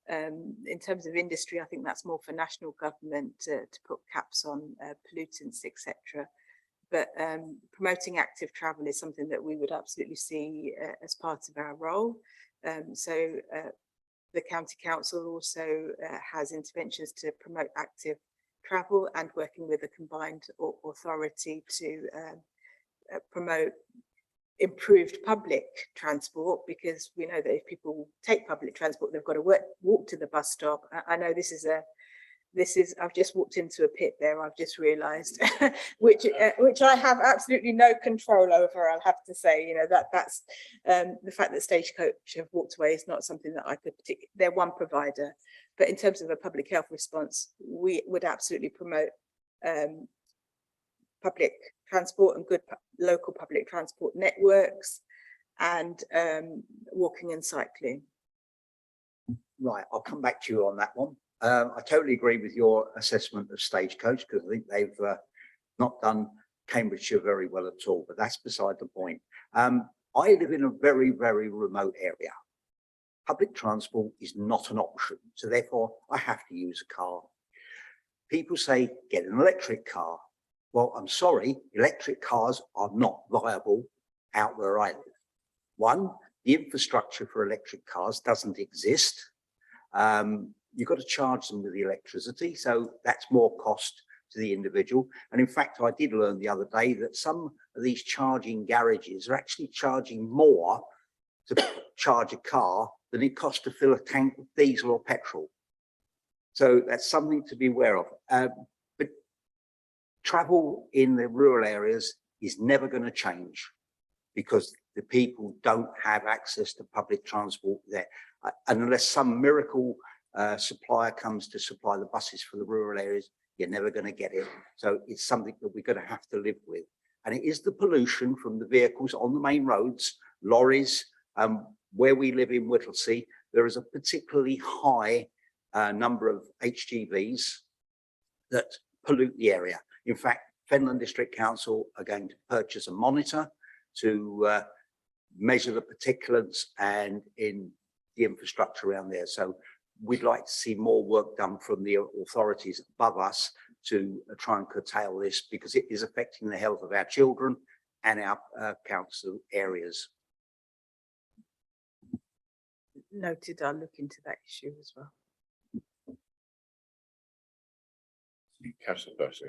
In terms of industry, I think that's more for national government to put caps on pollutants, etc. But promoting active travel is something that we would absolutely see as part of our role. So the County Council also has interventions to promote active travel, and working with a combined authority to promote improved public transport, because we know that if people take public transport, they've got to walk to the bus stop. I know this is I've just walked into a pit there, I've just realized, which I have absolutely no control over, I'll have to say. That's the fact that Stagecoach have walked away is not something that I could they're one provider. But in terms of a public health response, we would absolutely promote public transport and good local public transport networks, and walking and cycling.
Right, I'll come back to you on that one. I totally agree with your assessment of Stagecoach, because I think they've not done Cambridgeshire very well at all, but that's beside the point. I live in a very, very remote area. Public transport is not an option, so therefore I have to use a car. People say, get an electric car. Well, I'm sorry, electric cars are not viable out where I live. One, the infrastructure for electric cars doesn't exist. You've got to charge them with the electricity, so that's more cost to the individual. And in fact, I did learn the other day that some of these charging garages are actually charging more to charge a car than it costs to fill a tank of diesel or petrol. So that's something to be aware of. But travel in the rural areas is never going to change because the people don't have access to public transport there. And unless some miracle supplier comes to supply the buses for the rural areas, you're never going to get it. So it's something that we're going to have to live with. And it is the pollution from the vehicles on the main roads, lorries. Where we live in Whittlesea, there is a particularly high number of HGVs that pollute the area. In fact, Fenland District Council are going to purchase a monitor to measure the particulates and in the infrastructure around there. So we'd like to see more work done from the authorities above us to try and curtail this, because it is affecting the health of our children and our council areas.
Noted, I'll look into that issue as well.
Councillor Percy.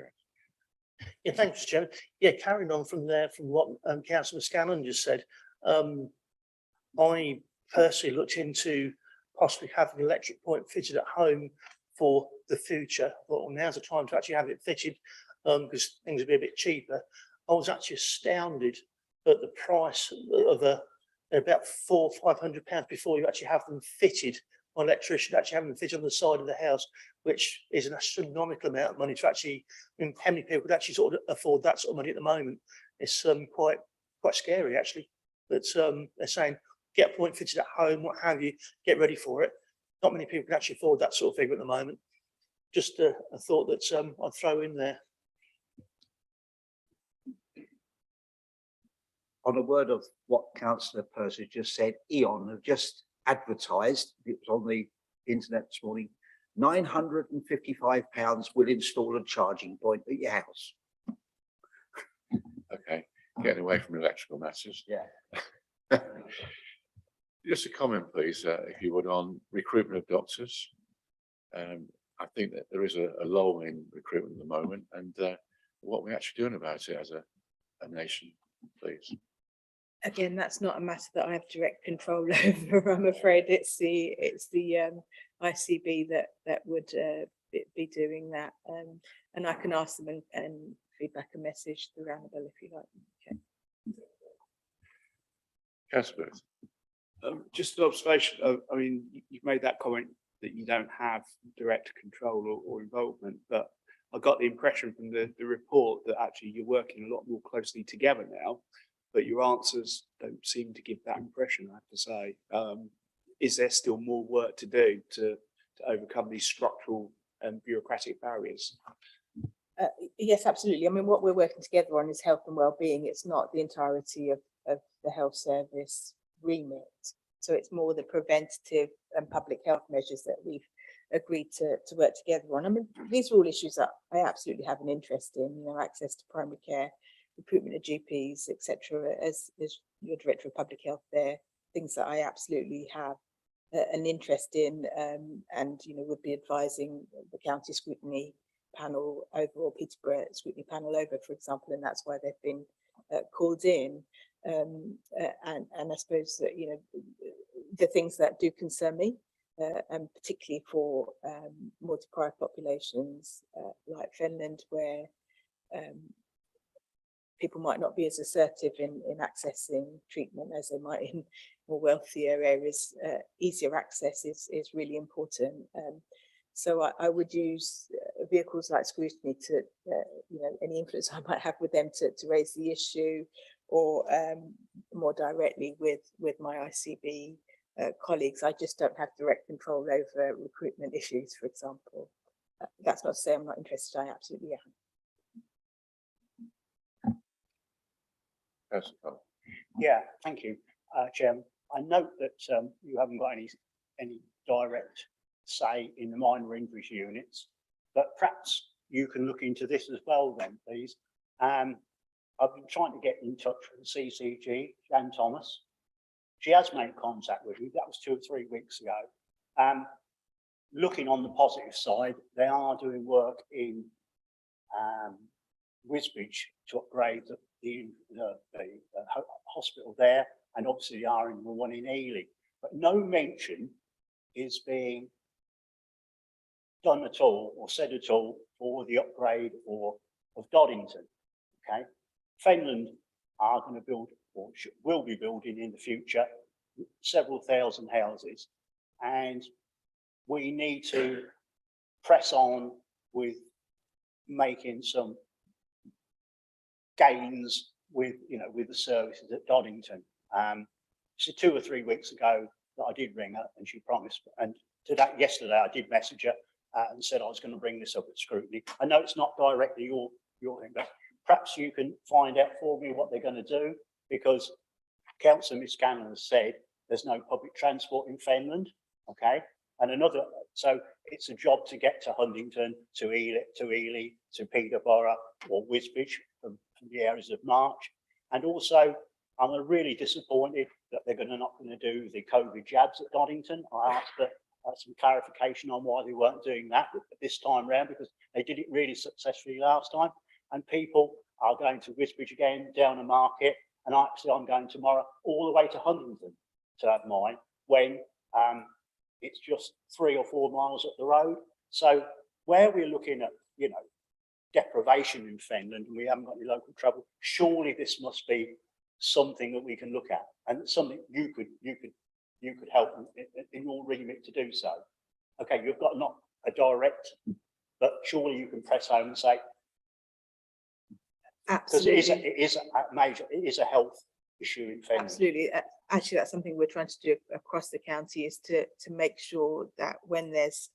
Yeah, thanks, Chairman. Yeah, carrying on from there, from what Councillor Scanlon just said, I personally looked into possibly having an electric point fitted at home for the future. Well, now's the time to actually have it fitted because things would be a bit cheaper. I was actually astounded at the price of about £400 or £500 before you actually have them fitted. An electrician actually have them fitted on the side of the house, which is an astronomical amount of money to actually. I mean, how many people could actually sort of afford that sort of money at the moment? It's quite scary actually. But they're saying get a point fitted at home, what have you, get ready for it. Not many people can actually afford that sort of figure at the moment. Just a thought that I'd throw in there.
On a word of what Councillor Percy just said, E.ON have just advertised, it was on the internet this morning, £955 will install a charging point at your house.
Okay, getting away from electrical matters.
Yeah.
Just a comment, please, if you would, on recruitment of doctors. I think that there is a lull in recruitment at the moment, and what we're actually doing about it as a nation, please.
Again, that's not a matter that I have direct control over. I'm afraid it's the ICB that would be doing that, and I can ask them and feedback a message through Annabelle if you like. Okay.
Councillor Booth.
Just an observation. I mean, you've made that comment that you don't have direct control or involvement, but I got the impression from the report that actually you're working a lot more closely together now, but your answers don't seem to give that impression, I have to say. Is there still more work to do to overcome these structural and bureaucratic barriers?
Yes, absolutely. I mean, what we're working together on is health and well-being. It's not the entirety of the health service remit. So it's more the preventative and public health measures that we've agreed to work together on. I mean, these are all issues that I absolutely have an interest in, you know, access to primary care, recruitment of GPs, etc. As your Director of Public Health there, things that I absolutely have an interest in, and, you know, would be advising the county scrutiny panel over, or Peterborough scrutiny panel over, for example, and that's why they've been called in. And I suppose that, you know, the things that do concern me, and particularly for more deprived populations like Fenland, where people might not be as assertive in accessing treatment as they might in more wealthier areas. Easier access is really important. So I would use vehicles like Scrutiny to you know, any influence I might have with them to raise the issue, or more directly with my ICB colleagues. I just don't have direct control over recruitment issues, for example. That's not to say I'm not interested. I absolutely am.
Councillor Cole.
Yeah, thank you, Chairman. I note that you haven't got any direct say in the minor injuries units, but perhaps you can look into this as well then, please. I've been trying to get in touch with the CCG, Jan Thomas. She has made contact with me. That was 2 or 3 weeks ago. Looking on the positive side, they are doing work in Wisbech to upgrade the hospital there, and obviously they are in the one in Ely. But no mention is being done at all or said at all for the upgrade of Doddington. Okay, Fenland are going to build, or will be building in the future, several thousand houses, and we need to press on with making some gains with, you know, with the services at Doddington. So 2 or 3 weeks ago that I did ring her, and she promised, and yesterday I did message her and said I was going to bring this up at Scrutiny. I know it's not directly your thing, but perhaps you can find out for me what they're going to do, because Councillor Miss Gannon has said there's no public transport in Fenland. Okay, and so it's a job to get to Huntington, to Ely, to Peterborough or Wisbech from the areas of March. And also, I'm really disappointed that they're not going to do the COVID jabs at Doddington. I asked for some clarification on why they weren't doing that this time round, because they did it really successfully last time. And people are going to Wisbech again, down the market, and actually I'm going tomorrow all the way to Huntington to have mine, when it's just 3 or 4 miles up the road. So where we're looking at, you know, deprivation in Fenland, and we haven't got any local trouble, surely this must be something that we can look at, and something you could help in your remit to do so. Okay, you've got not a direct, but surely you can press home and say, because it is a health issue in Fenland.
Absolutely. Actually, that's something we're trying to do across the county, is to make sure that when there's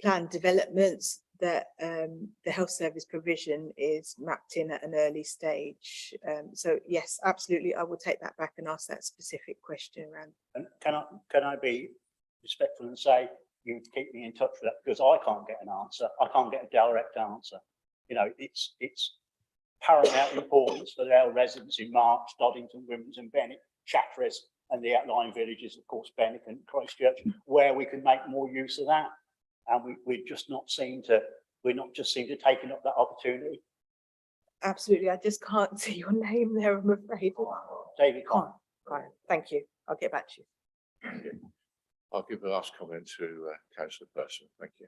planned developments, that the health service provision is mapped in at an early stage. So yes, absolutely, I will take that back and ask that specific question around.
And can I be respectful and say you keep me in touch with that, because I can't get an answer. I can't get a direct answer. You know, it's paramount importance for our residents in March, Doddington, Wimbledon, Benwick, Chatteris, and the outlying villages, of course, Benwick and Christchurch, where we can make more use of that. And we're not just seem to taking up that opportunity.
Absolutely, I just can't see your name there, I'm afraid.
David Conn.
Thank you. I'll get back to you.
Thank you. I'll give the last comment to Councillor Person. Thank you.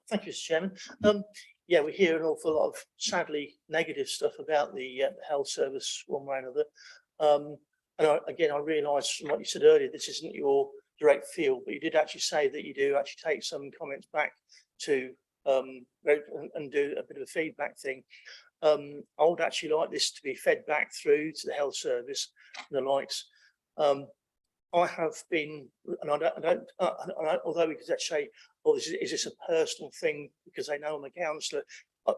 Thank you, Mr. Chairman. Yeah, we hear an awful lot of sadly negative stuff about the health service one way or another. And again, I realise from what you said earlier, this isn't your direct field, but you did actually say that you do actually take some comments back to and do a bit of a feedback thing. I would actually like this to be fed back through to the health service and the likes. I have been, and I don't although we could actually say, oh, is this a personal thing because I know I'm a counsellor,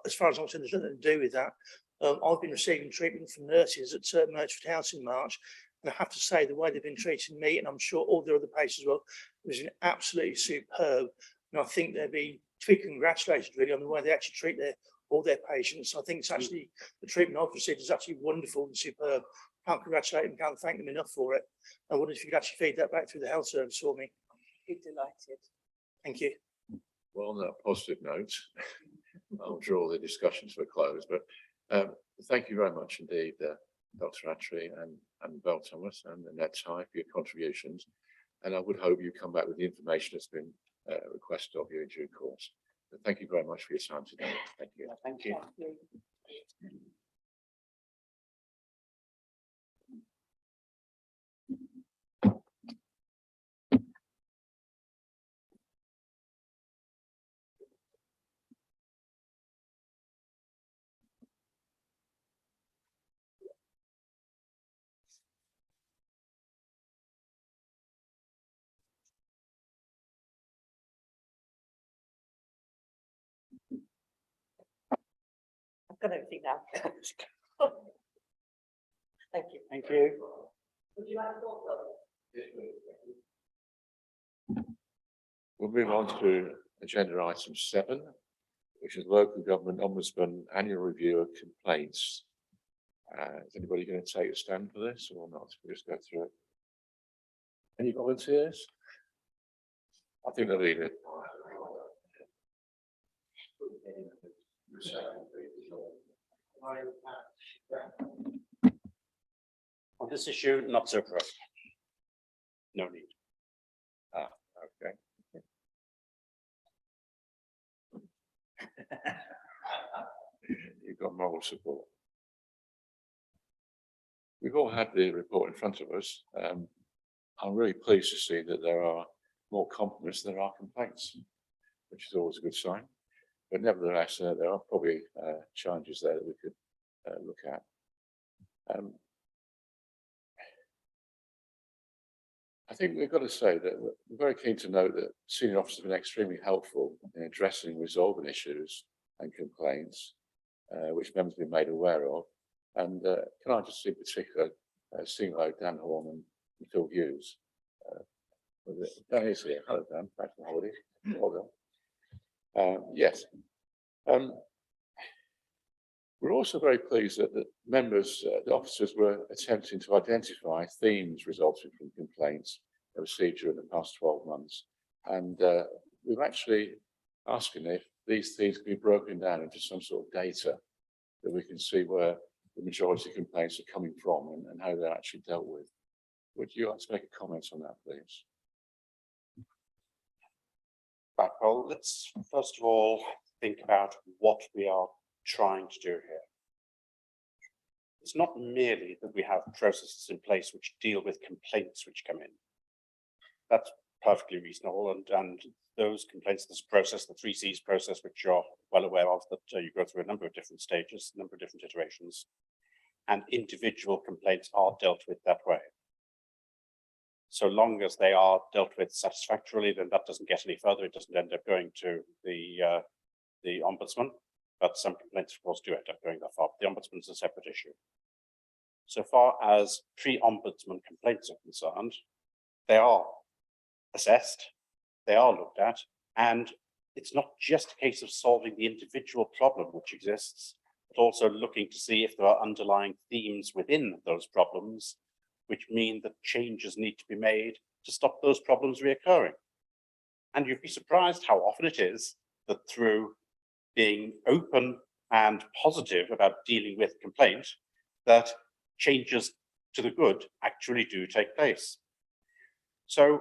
as far as I'm concerned, there's nothing to do with that. I've been receiving treatment from nurses at Merchford House in March, and I have to say the way they've been treating me, and I'm sure all the other patients as well, has been absolutely superb. And I think they'd be to be congratulated really on the way they actually treat all their patients. I think it's actually, the treatment I've received is actually wonderful and superb. Can't congratulate them, can't thank them enough for it. I wonder if you could actually feed that back through the health service for me.
Be delighted.
Thank you.
Well, on that positive note, I'll draw the discussion to a close, but thank you very much indeed, Dr. Attry and Belle Thomas and Annette Ty for your contributions. And I would hope you come back with the information that's been requested of you in due course. But thank you very much for your time today. Thank you.
Thank you.
Thank you.
got everything now. Thank you.
Thank you.
Would you like to talk?
We'll move on to agenda item 7, which is local government ombudsman annual review of complaints. Is anybody going to take a stand for this or not? We'll just go through it. Any volunteers? I think they'll lead it.
On this issue, not so pressed. No need.
Okay. You've got moral support. We've all had the report in front of us. I'm really pleased to see that there are more compliments than there are complaints, which is always a good sign. But nevertheless, there are probably challenges there that we could look at. I think we've got to say that we're very keen to note that senior officers have been extremely helpful in addressing and resolving issues and complaints, which members have been made aware of. And can I just in particular single out Dan Horn and Phil Hughes? Dan is here. Hello, Dan. Back from holiday. Well done. Yes. We're also very pleased that the members, the officers were attempting to identify themes resulting from complaints received during the past 12 months. And we've actually asking if these themes can be broken down into some sort of data that we can see where the majority of complaints are coming from and how they're actually dealt with. Would you like to make a comment on that, please?
Right, well, let's first of all think about what we are trying to do here. It's not merely that we have processes in place which deal with complaints which come in. That's perfectly reasonable, and those complaints, this process, the 3 Cs process, which you're well aware of, that you go through a number of different stages, a number of different iterations, and individual complaints are dealt with that way. So long as they are dealt with satisfactorily, then that doesn't get any further. It doesn't end up going to the ombudsman, but some complaints, of course, do end up going that far. The ombudsman is a separate issue. So far as pre-ombudsman complaints are concerned, they are assessed, they are looked at, and it's not just a case of solving the individual problem which exists, but also looking to see if there are underlying themes within those problems which mean that changes need to be made to stop those problems reoccurring. And you'd be surprised how often it is that through being open and positive about dealing with complaint, that changes to the good actually do take place. So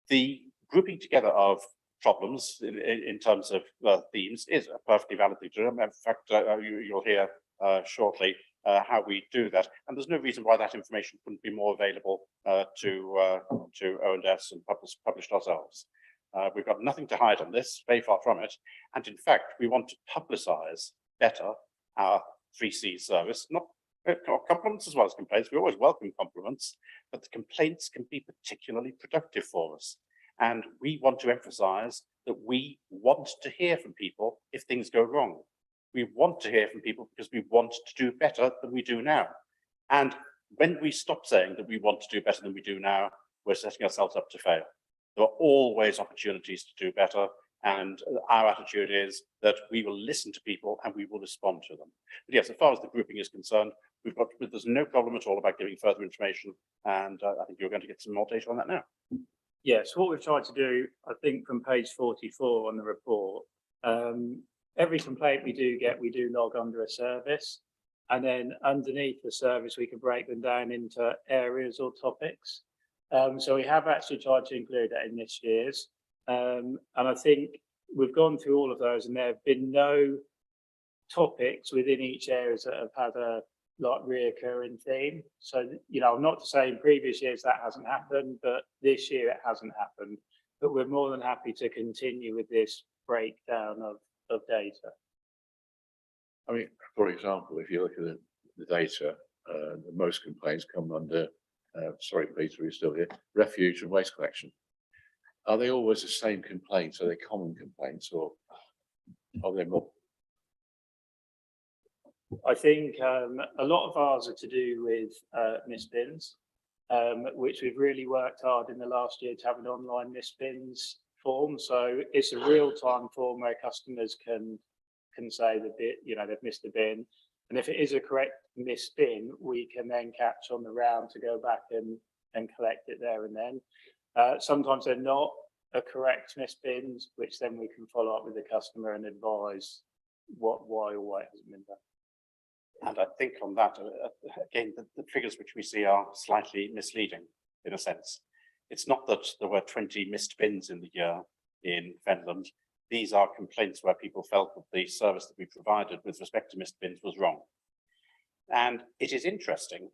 the grouping together of problems in terms of themes is a perfectly valid thing to do. In fact, you'll hear shortly how we do that, and there's no reason why that information couldn't be more available to O&S and published ourselves. We've got nothing to hide on this, very far from it, and in fact we want to publicise better our 3C service, not compliments as well as complaints. We always welcome compliments, but the complaints can be particularly productive for us, and we want to emphasise that we want to hear from people if things go wrong. We want to hear from people because we want to do better than we do now. And when we stop saying that we want to do better than we do now, we're setting ourselves up to fail. There are always opportunities to do better, and our attitude is that we will listen to people and we will respond to them. But yes, as far as the grouping is concerned, there's no problem at all about giving further information, and I think you're going to get some more data on that now.
Yes, what we've tried to do, I think from page 44 on the report, every complaint we do log under a service, and then underneath the service we can break them down into areas or topics. So we have actually tried to include that in this year's, and I think we've gone through all of those, and there have been no topics within each area that have had a reoccurring theme. So, you know, I'm not to say in previous years that hasn't happened, but this year it hasn't happened. But we're more than happy to continue with this breakdown of data.
I mean, for example, if you look at the data, most complaints come under, sorry, Peter, you're still here, refuge and waste collection. Are they always the same complaints? Are they common complaints, or are they more?
I think a lot of ours are to do with missed bins, which we've really worked hard in the last year to have an online missed bins form. So it's a real-time form where customers can say that they've missed a bin, and if it is a correct missed bin, we can then catch on the round to go back and collect it there and then. Sometimes they're not a correct missed bins, which then we can follow up with the customer and advise why it hasn't been done.
And I think on that, again, the figures which we see are slightly misleading in a sense. It's not that there were 20 missed bins in the year in Fenland. These are complaints where people felt that the service that we provided with respect to missed bins was wrong. And it is interesting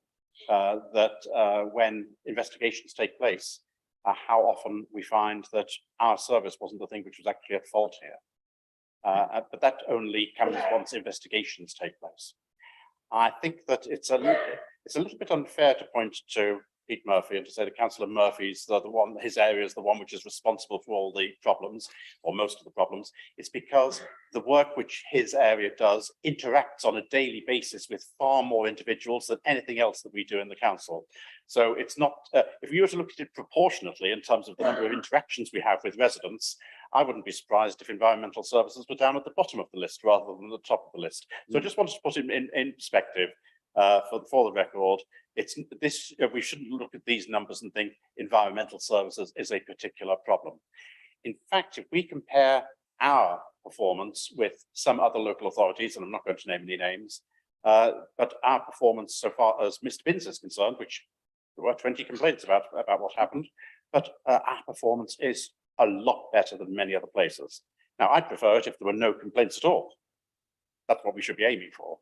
that when investigations take place, how often we find that our service wasn't the thing which was actually at fault here. But that only comes once investigations take place. I think that it's a little bit unfair to point to Pete Murphy and to say that Councillor Murphy's his area is the one which is responsible for all the problems, or most of the problems. It's because the work which his area does interacts on a daily basis with far more individuals than anything else that we do in the council. So it's not, if you were to look at it proportionately in terms of the number of interactions we have with residents, I wouldn't be surprised if environmental services were down at the bottom of the list rather than the top of the list. So I just wanted to put it in perspective for the record. We shouldn't look at these numbers and think environmental services is a particular problem. In fact, if we compare our performance with some other local authorities, and I'm not going to name any names, but our performance so far as missed bins is concerned, which there were 20 complaints about what happened, but our performance is a lot better than many other places. Now, I'd prefer it if there were no complaints at all. That's what we should be aiming for.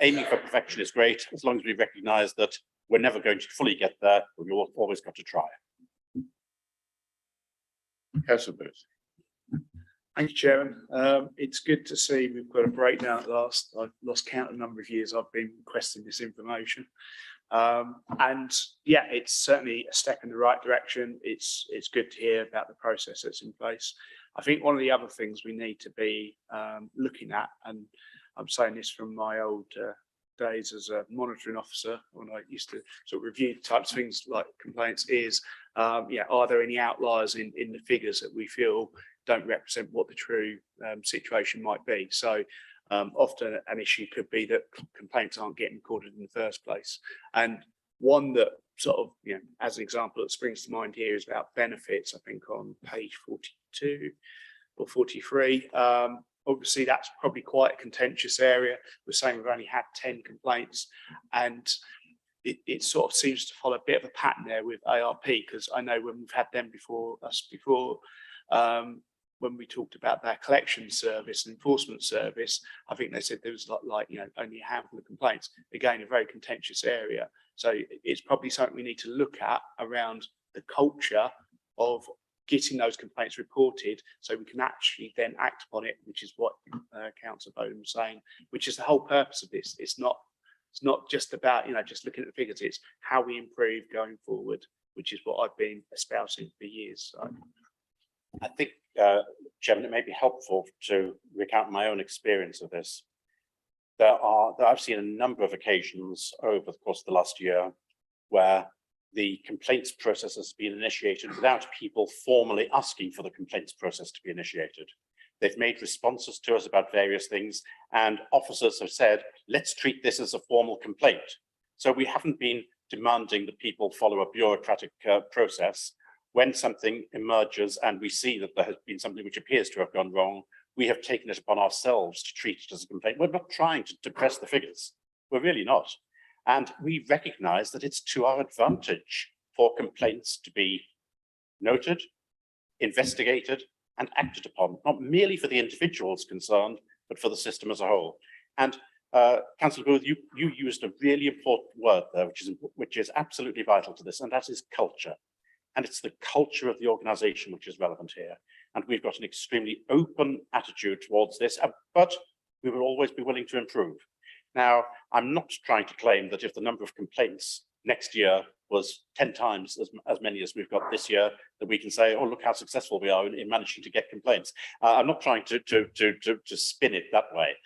Aiming for perfection is great, as long as we recognise that we're never going to fully get there, but we've always got to try.
Councillor Booth.
Thank you, Chairman. It's good to see we've got a breakdown at last. I've lost count of the number of years I've been requesting this information. And yeah, it's certainly a step in the right direction. It's good to hear about the process that's in place. I think one of the other things we need to be looking at, and I'm saying this from my old days as a monitoring officer, when I used to sort of review types of things like complaints, is are there any outliers in the figures that we feel don't represent what the true situation might be? So often an issue could be that complaints aren't getting recorded in the first place. And one that sort of, as an example that springs to mind here is about benefits, I think on page 42 or 43. Obviously, that's probably quite a contentious area. We're saying we've only had 10 complaints, and it sort of seems to follow a bit of a pattern there with ARP, because I know when we've had them before, when we talked about their collection service and enforcement service, I think they said there was only a handful of complaints. Again, a very contentious area. So it's probably something we need to look at around the culture of getting those complaints reported, so we can actually then act upon it, which is what Councillor Bowden was saying, which is the whole purpose of this. It's not just about just looking at the figures. It's how we improve going forward, which is what I've been espousing for years. So
I think, Chairman, it may be helpful to recount my own experience of this. I've seen a number of occasions over the course of the last year where the complaints process has been initiated without people formally asking for the complaints process to be initiated. They've made responses to us about various things, and officers have said, let's treat this as a formal complaint. So we haven't been demanding that people follow a bureaucratic process. When something emerges and we see that there has been something which appears to have gone wrong, we have taken it upon ourselves to treat it as a complaint. We're not trying to depress the figures. We're really not. And we recognise that it's to our advantage for complaints to be noted, investigated, and acted upon, not merely for the individuals concerned, but for the system as a whole. And Councillor Booth, you used a really important word there, which is absolutely vital to this, and that is culture. And it's the culture of the organisation which is relevant here. And we've got an extremely open attitude towards this, but we will always be willing to improve. Now, I'm not trying to claim that if the number of complaints next year was 10 times as many as we've got this year, that we can say, oh, look how successful we are in managing to get complaints. I'm not trying to spin it that way,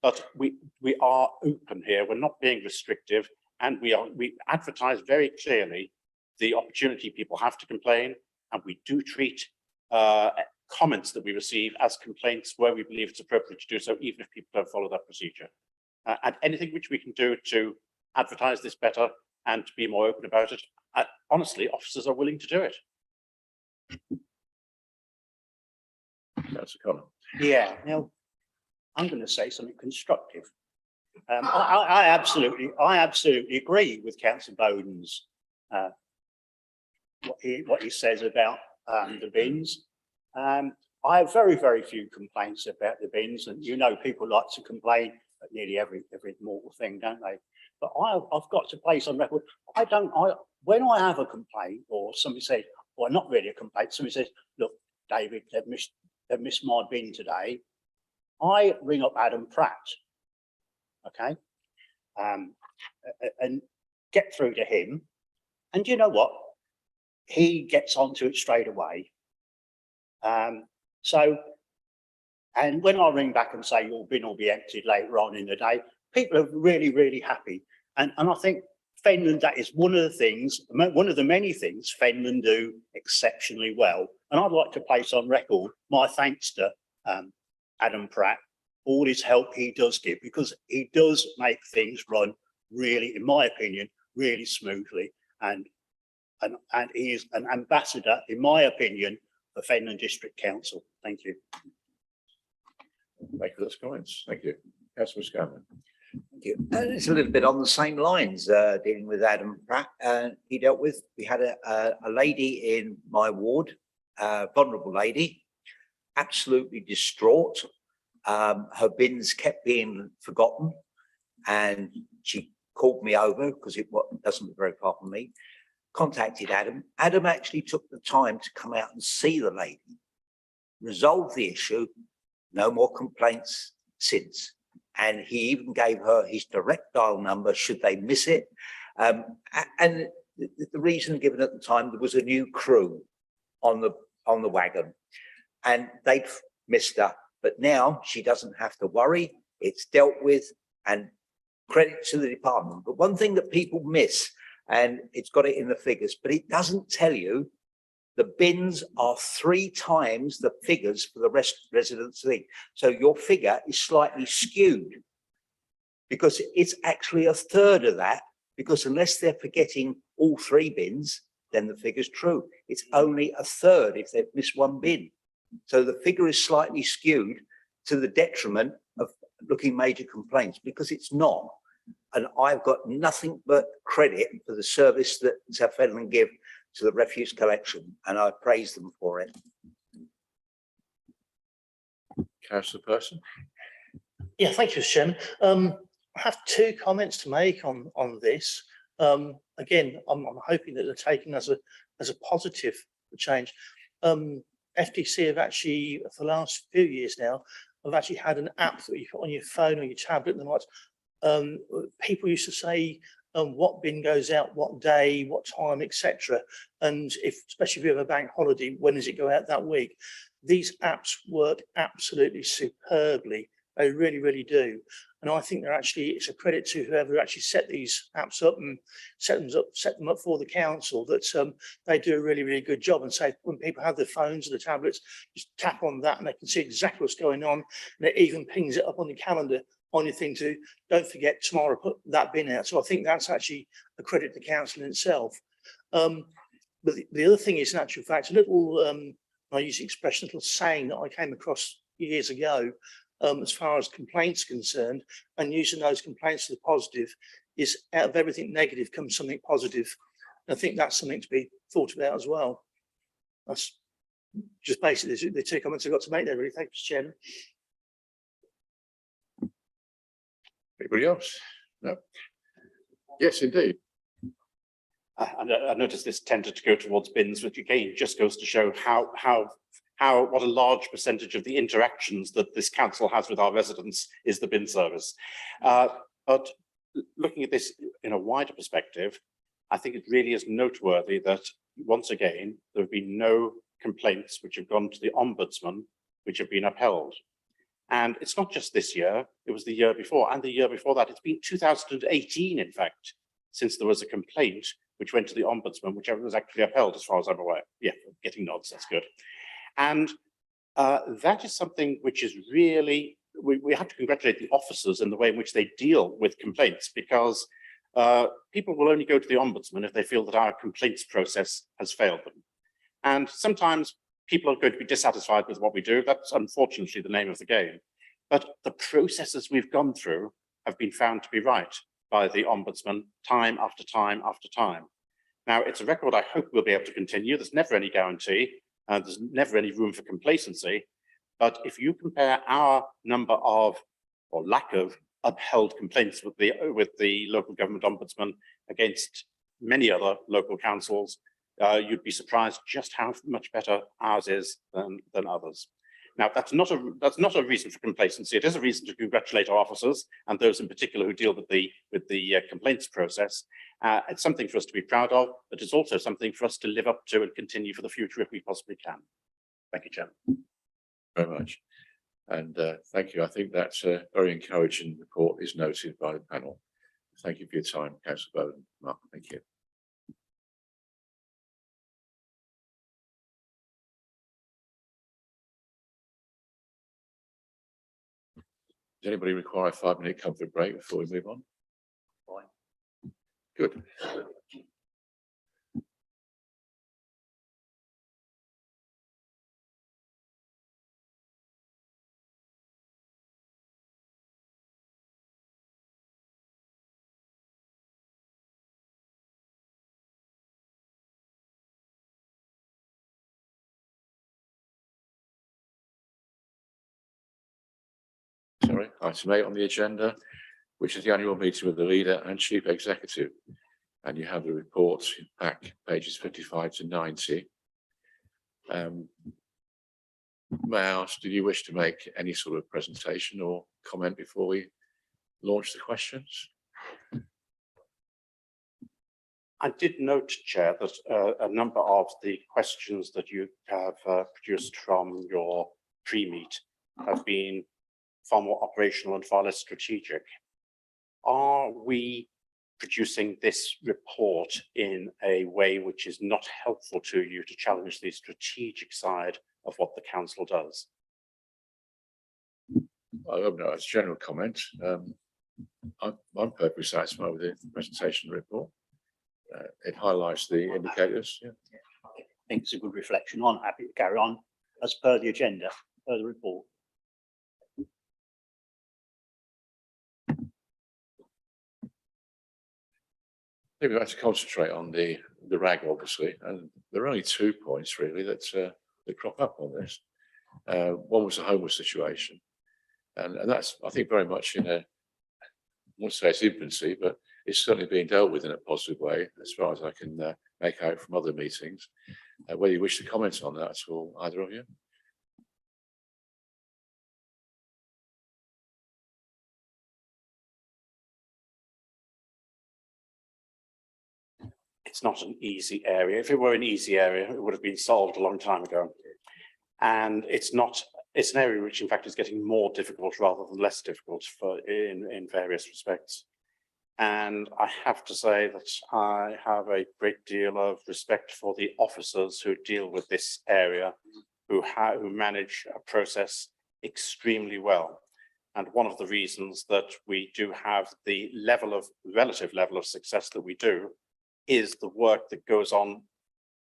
but we are open here. We're not being restrictive, and we advertise very clearly the opportunity people have to complain, and we do treat comments that we receive as complaints where we believe it's appropriate to do so, even if people don't follow that procedure. And anything which we can do to advertise this better and to be more open about it, honestly, officers are willing to do it.
That's a comment.
Yeah, now, I'm going to say something constructive. I absolutely agree with Councillor Bowden's what he says about the bins. I have very, very few complaints about the bins, and you know, people like to complain at nearly every mortal thing, don't they? But I've got to place on record, when I have a complaint, or somebody says, well, not really a complaint, somebody says, look, David, they've missed my bin today, I ring up Adam Pratt, okay, and get through to him, and you know what? He gets onto it straight away. And when I ring back and say your bin will be emptied later on in the day, people are really, really happy. And I think Fenland, that is one of the things, one of the many things Fenland do exceptionally well. And I'd like to place on record my thanks to Adam Pratt, all his help he does give, because he does make things run really, in my opinion, really smoothly. And he is an ambassador, in my opinion, for Fenland District Council. Thank you.
Thank you for those comments. Thank you. Councillor Scanlon.
Thank you. It's a little bit on the same lines, dealing with Adam Pratt. We had a lady in my ward, vulnerable lady, absolutely distraught. Her bins kept being forgotten, and she called me over because it doesn't look very far from me. Contacted Adam. Adam actually took the time to come out and see the lady, resolve the issue, no more complaints since. And he even gave her his direct dial number should they miss it. And the reason given at the time, there was a new crew on the wagon, and they'd missed her. But now she doesn't have to worry. It's dealt with, and credit to the department. But one thing that people miss, and it's got it in the figures, but it doesn't tell you the bins are 3 times the figures for the residents thing. So your figure is slightly skewed because it's actually a third of that, because unless they're forgetting all 3 bins, then the figure's true. It's only a third if they've missed 1 bin. So the figure is slightly skewed to the detriment of looking major complaints, because it's not. And I've got nothing but credit for the service that South Fenland give to the refuse collection, and I praise them for it.
Councillor Person.
Yeah, thank you, Mr. Chairman. I have 2 comments to make on this. Again, I'm hoping that they're taken as a positive change. FTC have actually, for the last few years now, have actually had an app that you put on your phone or your tablet and the like. People used to say what bin goes out, what day, what time, etc. And especially if you have a bank holiday, when does it go out that week? These apps work absolutely superbly. They really, really do. And I think it's a credit to whoever actually set these apps up and set them up for the council, that they do a really, really good job. And say when people have their phones or the tablets, just tap on that and they can see exactly what's going on. And it even pings it up on the calendar on your thing to don't forget tomorrow, put that bin out. So I think that's actually a credit to the council in itself. But the other thing is, in actual fact, a little, I use the expression, a little saying that I came across years ago, as far as complaints concerned, and using those complaints to the positive, is out of everything negative comes something positive. And I think that's something to be thought about as well. That's just basically the 2 comments I've got to make there, really. Thank you, Mr. Chairman.
Anybody else? No. Yes, indeed.
I noticed this tended to go towards bins, which again just goes to show what a large percentage of the interactions that this council has with our residents is the bin service. But looking at this in a wider perspective, I think it really is noteworthy that once again, there have been no complaints which have gone to the Ombudsman, which have been upheld. And it's not just this year, it was the year before and the year before that. It's been 2018, in fact, since there was a complaint which went to the Ombudsman, which was actually upheld as far as I'm aware. Yeah, getting nods, that's good. And that is something which is really, we have to congratulate the officers in the way in which they deal with complaints, because people will only go to the Ombudsman if they feel that our complaints process has failed them. And sometimes people are going to be dissatisfied with what we do. That's unfortunately the name of the game. But the processes we've gone through have been found to be right by the Ombudsman time after time after time. Now, it's a record I hope we'll be able to continue. There's never any guarantee, and there's never any room for complacency. But if you compare our number of, or lack of, upheld complaints with the local government ombudsman against many other local councils, you'd be surprised just how much better ours is than others. Now, that's not a reason for complacency. It is a reason to congratulate our officers and those in particular who deal with the complaints process. It's something for us to be proud of, but it's also something for us to live up to and continue for the future if we possibly can. Thank you, Chairman.
Very much. And thank you. I think that's a very encouraging report is noted by the panel. Thank you for your time, Councillor Bowden. Mark, thank you. Does anybody require a 5-minute comfort break before we move on? Fine. Good. Sorry, item 8 on the agenda, which is the annual meeting with the leader and chief executive. And you have the reports back pages 55 to 90. May I ask, did you wish to make any sort of presentation or comment before we launch the questions?
I did note, Chair, that a number of the questions that you have produced from your pre-meet have been far more operational and far less strategic. Are we producing this report in a way which is not helpful to you to challenge the strategic side of what the council does?
I don't know, as a general comment, I'm perfectly satisfied with the presentation of the report. It highlights the indicators. Yeah.
I think it's a good reflection on. Happy to carry on as per the agenda, per the report.
I think we have to concentrate on the RAG, obviously, and there are only 2 points really that crop up on this. One was the homeless situation, and that's, I think, very much in a, I won't say it's infancy, but it's certainly being dealt with in a positive way, as far as I can make out from other meetings. Whether you wish to comment on that at all, either of you?
It's not an easy area. If it were an easy area, it would have been solved a long time ago. And it's not, it's an area which in fact is getting more difficult rather than less difficult in various respects. And I have to say that I have a great deal of respect for the officers who deal with this area, who manage a process extremely well. And one of the reasons that we do have the relative level of success that we do is the work that goes on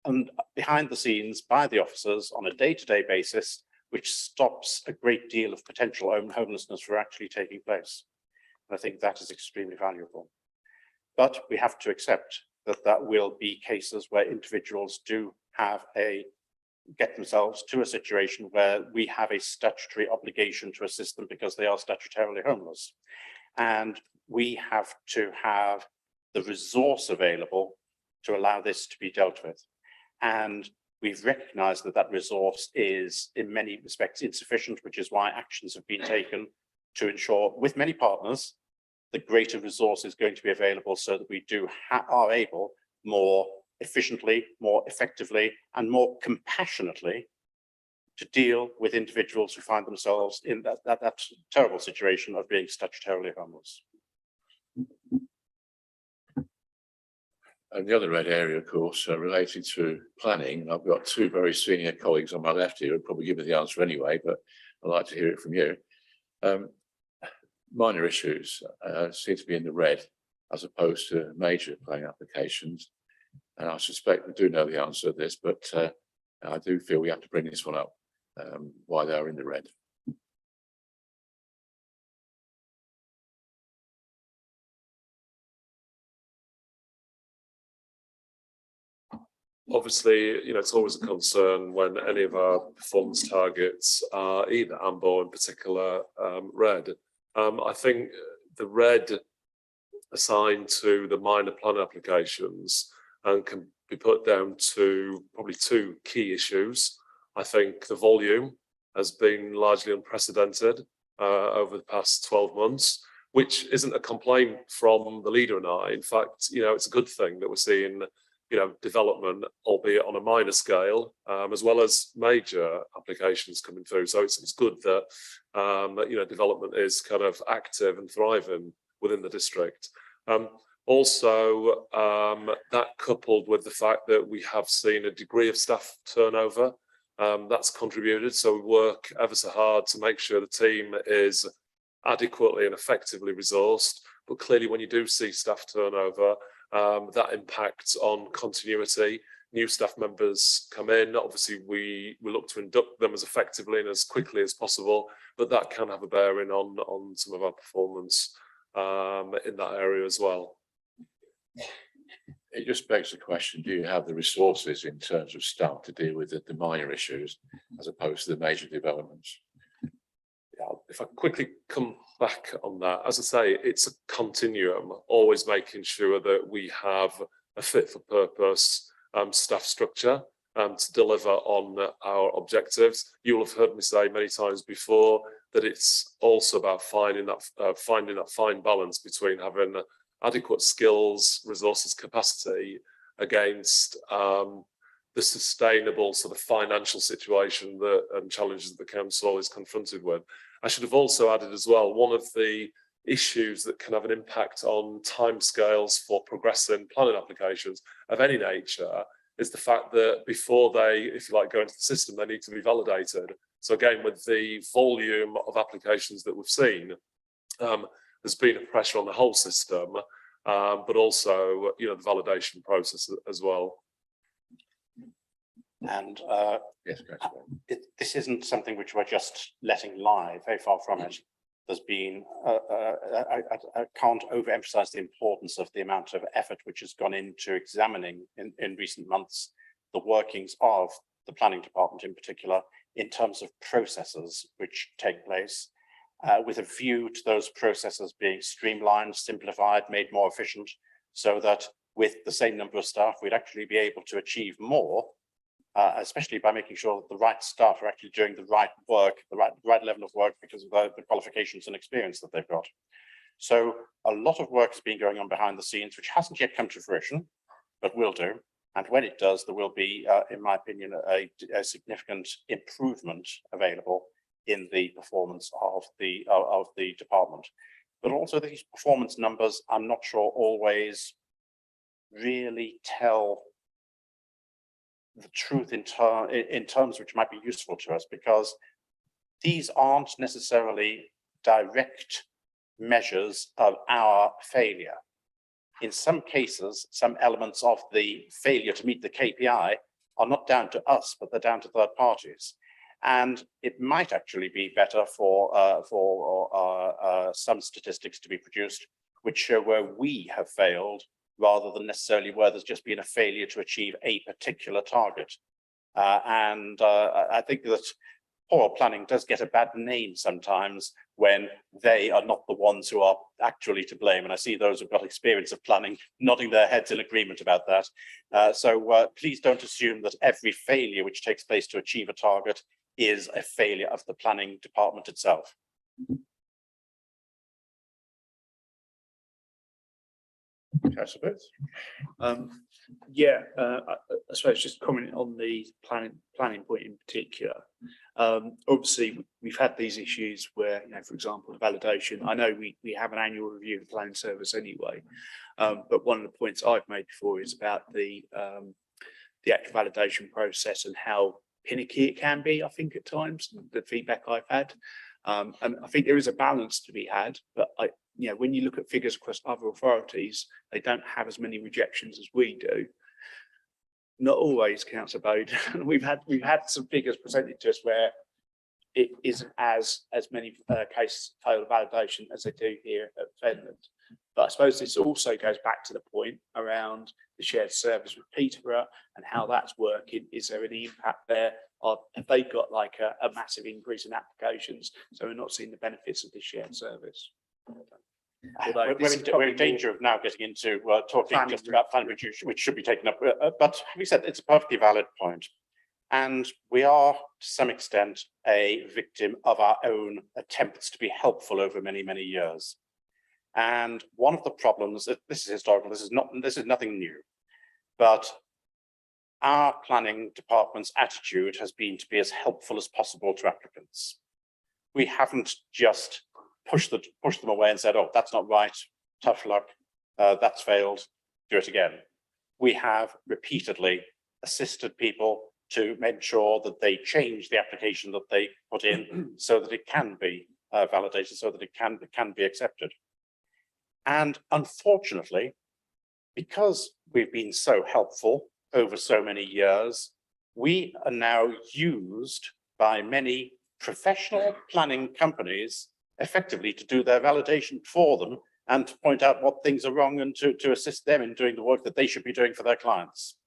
and behind the scenes by the officers on a day-to-day basis, which stops a great deal of potential homelessness from actually taking place. And I think that is extremely valuable. But we have to accept that there will be cases where individuals do get themselves to a situation where we have a statutory obligation to assist them because they are statutorily homeless. And we have to have the resource available to allow this to be dealt with. And we've recognized that that resource is in many respects insufficient, which is why actions have been taken to ensure with many partners, the greater resource is going to be available so that we are able more efficiently, more effectively, and more compassionately to deal with individuals who find themselves in that terrible situation of being statutorily homeless.
And the other red area, of course, related to planning. I've got two very senior colleagues on my left here who'll probably give me the answer anyway, but I'd like to hear it from you. Minor issues seem to be in the red as opposed to major planning applications. And I suspect we do know the answer to this, but I do feel we have to bring this one up, why they are in the red.
Obviously, it's always a concern when any of our performance targets are either amber or in particular red. I think the red assigned to the minor plan applications can be put down to probably two key issues. I think the volume has been largely unprecedented over the past 12 months, which isn't a complaint from the leader and I. In fact, it's a good thing that we're seeing development, albeit on a minor scale, as well as major applications coming through. So it's good that development is kind of active and thriving within the district. Also, that coupled with the fact that we have seen a degree of staff turnover, that's contributed. So we work ever so hard to make sure the team is adequately and effectively resourced. But clearly, when you do see staff turnover, that impacts on continuity. New staff members come in. Obviously, we look to induct them as effectively and as quickly as possible, but that can have a bearing on some of our performance in that area as well.
It just begs the question, do you have the resources in terms of staff to deal with the minor issues as opposed to the major developments?
If I quickly come back on that, as I say, it's a continuum, always making sure that we have a fit for purpose staff structure to deliver on our objectives. You will have heard me say many times before that it's also about finding that fine balance between having adequate skills, resources, capacity against the sustainable sort of financial situation and challenges that the council is confronted with. I should have also added as well, one of the issues that can have an impact on timescales for progressing planning applications of any nature is the fact that before they, if you like, go into the system, they need to be validated. So again, with the volume of applications that we've seen, there's been a pressure on the whole system, but also, the validation process as well.
And
Yes,
this isn't something which we're just letting lie, very far from it. There's been, I can't overemphasize the importance of the amount of effort which has gone into examining in recent months the workings of the planning department in particular, in terms of processes which take place, with a view to those processes being streamlined, simplified, made more efficient, so that with the same number of staff, we'd actually be able to achieve more, especially by making sure that the right staff are actually doing the right work, the right level of work, because of the qualifications and experience that they've got. So a lot of work has been going on behind the scenes, which hasn't yet come to fruition, but will do. And when it does, there will be, in my opinion, a significant improvement available in the performance of the department. But also these performance numbers, I'm not sure always really tell the truth in terms which might be useful to us, because these aren't necessarily direct measures of our failure. In some cases, some elements of the failure to meet the KPI are not down to us, but they're down to third parties. And it might actually be better for some statistics to be produced which show where we have failed, rather than necessarily where there's just been a failure to achieve a particular target. I think that poor planning does get a bad name sometimes when they are not the ones who are actually to blame. And I see those who've got experience of planning nodding their heads in agreement about that. So please don't assume that every failure which takes place to achieve a target is a failure of the planning department itself.
Councillor Booth?
Yeah, I suppose just commenting on the planning point in particular. Obviously, we've had these issues where, you know, for example, the validation. I know we have an annual review of the planning service anyway, but one of the points I've made before is about the actual validation process and how pinicky it can be. I think at times the feedback I've had, and I think there is a balance to be had, but you know, when you look at figures across other authorities, they don't have as many rejections as we do. Not always, Councillor Bode. we've had some figures presented to us where it isn't as many cases fail validation as they do here at Fenland. But I suppose this also goes back to the point around the shared service with Peterborough and how that's working. Is there any impact there? Or have they got like a massive increase in applications? So we're not seeing the benefits of the shared service.
We're in danger of now getting into talking
Planning
just about planning, which should be taken up. But having said, it's a perfectly valid point. And we are, to some extent, a victim of our own attempts to be helpful over many, many years. And one of the problems, this is historical, this is nothing new, but our planning department's attitude has been to be as helpful as possible to applicants. We haven't just pushed them away and said, oh, that's not right, tough luck, that's failed, do it again. We have repeatedly assisted people to make sure that they change the application that they put in so that it can be validated, so that it can be accepted. And unfortunately, because we've been so helpful over so many years, we are now used by many professional planning companies effectively to do their validation for them and to point out what things are wrong and to assist them in doing the work that they should be doing for their clients.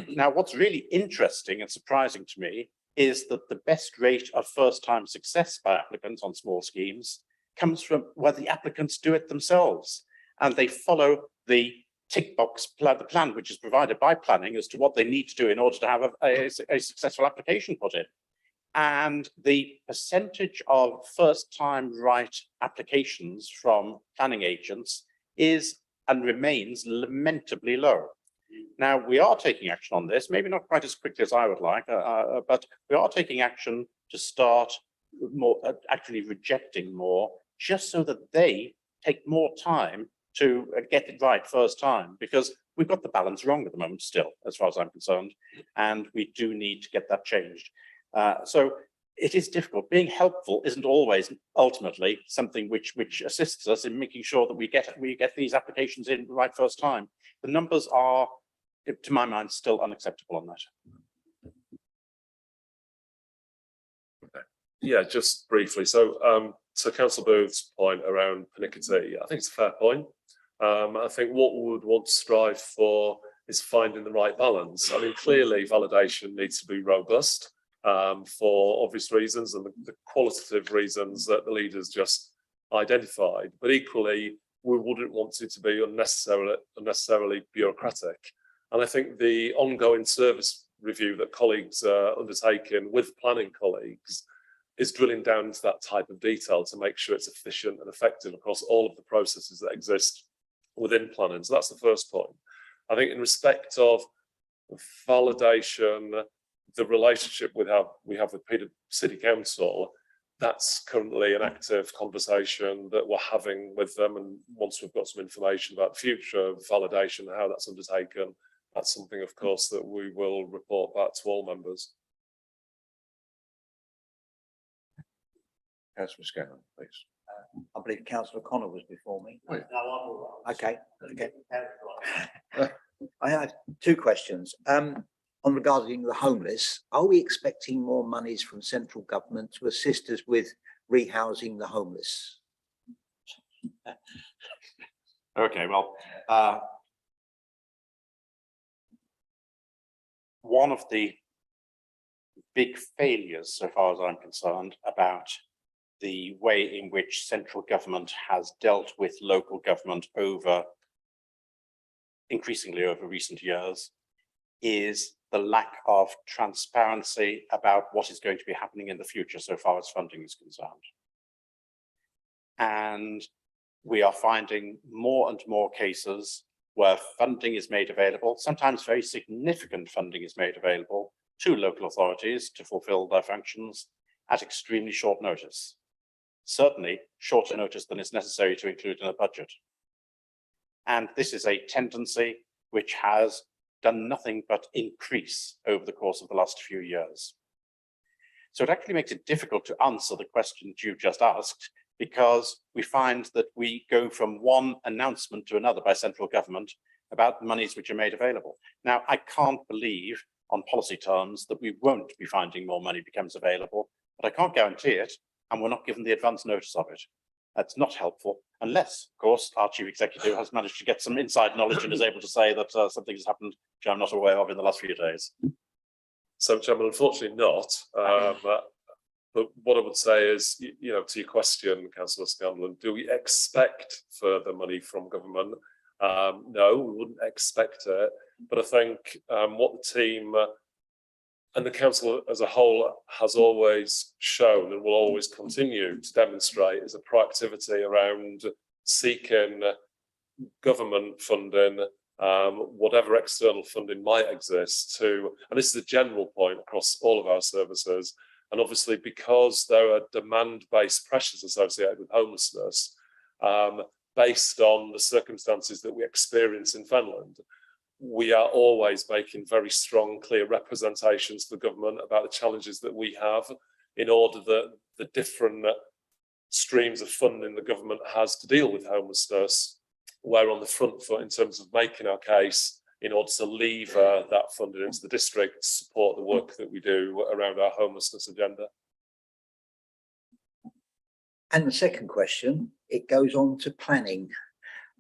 Now, what's really interesting and surprising to me is that the best rate of first-time success by applicants on small schemes comes from where the applicants do it themselves and they follow the tick box plan, the plan which is provided by planning as to what they need to do in order to have a successful application put in. And the percentage of first-time right applications from planning agents is and remains lamentably low. Now, we are taking action on this, maybe not quite as quickly as I would like, but we are taking action to start more, actually rejecting more, just so that they take more time to get it right first time, because we've got the balance wrong at the moment still, as far as I'm concerned, and we do need to get that changed. So it is difficult. Being helpful isn't always ultimately something which assists us in making sure that we get these applications in right first time. The numbers are, to my mind, still unacceptable on that.
Yeah, just briefly. So, to Councillor Booth's point around panicky, I think it's a fair point. I think what we would want to strive for is finding the right balance. I mean, clearly validation needs to be robust for obvious reasons and the qualitative reasons that the leaders just identified. But equally, we wouldn't want it to be unnecessarily bureaucratic. And I think the ongoing service review that colleagues are undertaking with planning colleagues is drilling down into that type of detail to make sure it's efficient and effective across all of the processes that exist within planning. So that's the first point. I think in respect of validation, the relationship we have with Peterborough City Council, that's currently an active conversation that we're having with them. And once we've got some information about the future of validation and how that's undertaken, that's something, of course, that we will report back to all members.
Councillor Scanlon, please.
I believe Councillor Connor was before me.
Oh, yeah.
Okay. I have two questions. On regarding the homeless, are we expecting more monies from central government to assist us with rehousing the homeless?
Okay, well, one of the big failures, so far as I'm concerned, about the way in which central government has dealt with local government increasingly over recent years, is the lack of transparency about what is going to be happening in the future so far as funding is concerned. And we are finding more and more cases where funding is made available, sometimes very significant funding is made available to local authorities to fulfill their functions at extremely short notice. Certainly shorter notice than is necessary to include in a budget. And this is a tendency which has done nothing but increase over the course of the last few years. So it actually makes it difficult to answer the question that you just asked, because we find that we go from one announcement to another by central government about the monies which are made available. Now, I can't believe on policy terms that we won't be finding more money becomes available, but I can't guarantee it, and we're not given the advance notice of it. That's not helpful, unless, of course, our chief executive has managed to get some inside knowledge and is able to say that something has happened which I'm not aware of in the last few days.
So, Chairman, unfortunately not. But what I would say is, you know, to your question, Councillor Scanlon, do we expect further money from government? No, we wouldn't expect it. But I think what the team and the council as a whole has always shown and will always continue to demonstrate is a proactivity around seeking government funding, whatever external funding might exist to, and this is a general point across all of our services. And obviously, because there are demand-based pressures associated with homelessness, based on the circumstances that we experience in Fenland, we are always making very strong, clear representations to the government about the challenges that we have in order that the different streams of funding the government has to deal with homelessness, we're on the front foot in terms of making our case in order to lever that funding into the district to support the work that we do around our homelessness agenda.
And the second question, it goes on to planning.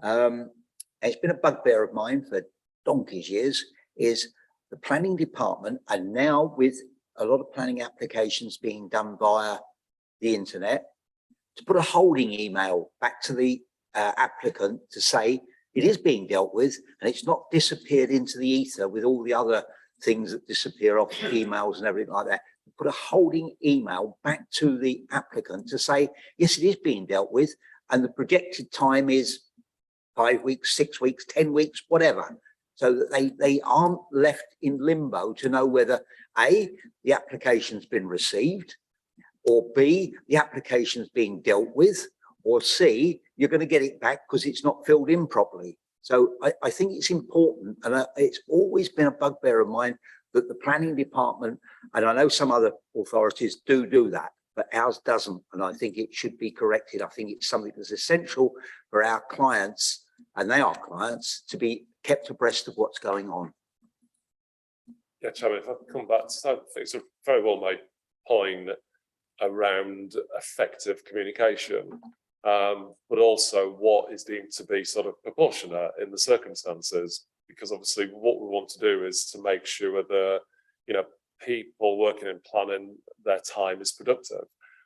It's been a bugbear of mine for donkey's years, is the planning department, and now with a lot of planning applications being done via the internet, to put a holding email back to the applicant to say it is being dealt with and it's not disappeared into the ether with all the other things that disappear off emails and everything like that. Put a holding email back to the applicant to say, yes, it is being dealt with, and the projected time is 5 weeks, 6 weeks, 10 weeks, whatever. So that they aren't left in limbo to know whether A, the application's been received, or B, the application's being dealt with, or C, you're going to get it back because it's not filled in properly. So I think it's important, and it's always been a bugbear of mine that the planning department, and I know some other authorities do that, but ours doesn't. And I think it should be corrected. I think it's something that's essential for our clients, and they are clients, to be kept abreast of what's going on.
Yeah, Chairman, if I can come back to that, it's a very well made point around effective communication, but also what is deemed to be sort of proportionate in the circumstances. Because obviously what we want to do is to make sure that, you know, people working in planning, their time is productive.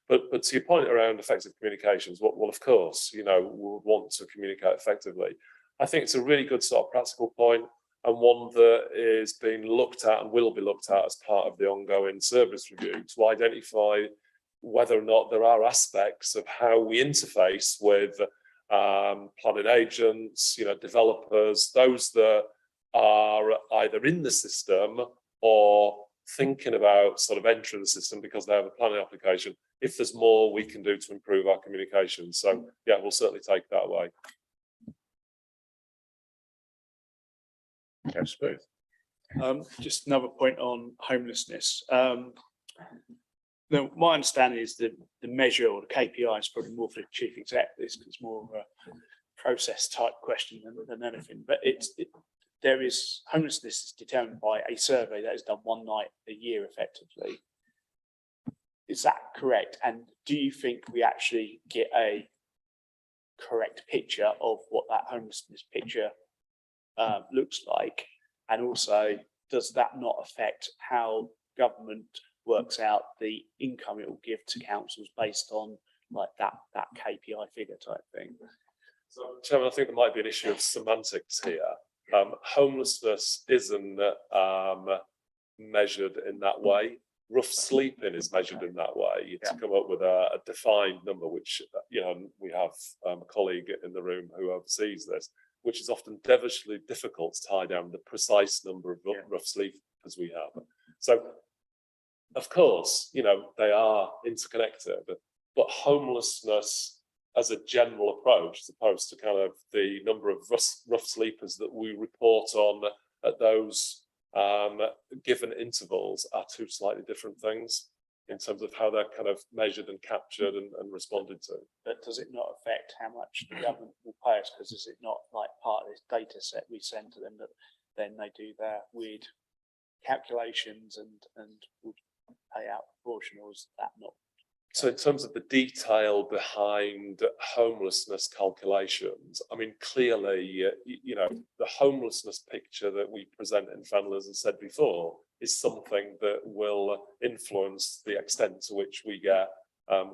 But to your point around effective communications, well, of course, you know, we would want to communicate effectively. I think it's a really good sort of practical point, and one that is being looked at and will be looked at as part of the ongoing service review to identify whether or not there are aspects of how we interface with planning agents, you know, developers, those that are either in the system or thinking about sort of entering the system because they have a planning application. If there's more we can do to improve our communication. So yeah, we'll certainly take that away.
Okay, smooth.
Just another point on homelessness. Now, my understanding is that the measure or the KPI is probably more for the chief exec, this because it's more of a process type question than anything. But there is homelessness is determined by a survey that is done one night a year effectively. Is that correct? And do you think we actually get a correct picture of what that homelessness picture looks like? And also, does that not affect how government works out the income it will give to councils based on like that KPI figure type thing?
So, Chairman, I think there might be an issue of semantics here. Homelessness isn't measured in that way. Rough sleeping is measured in that way to come up with a defined number, which, you know, we have a colleague in the room who oversees this. which is often devilishly difficult to tie down the precise number of rough sleepers we have. So, of course, you know, they are interconnected, but homelessness as a general approach, as opposed to kind of the number of rough sleepers that we report on at those given intervals, are two slightly different things in terms of how they're kind of measured and captured and responded to.
But does it not affect how much the government will pay us? Because is it not like part of this data set we send to them that then they do their weird calculations and would pay out proportional? Is that not?
So in terms of the detail behind homelessness calculations, I mean, clearly, you know, the homelessness picture that we present in Fenland, as I said before, is something that will influence the extent to which we get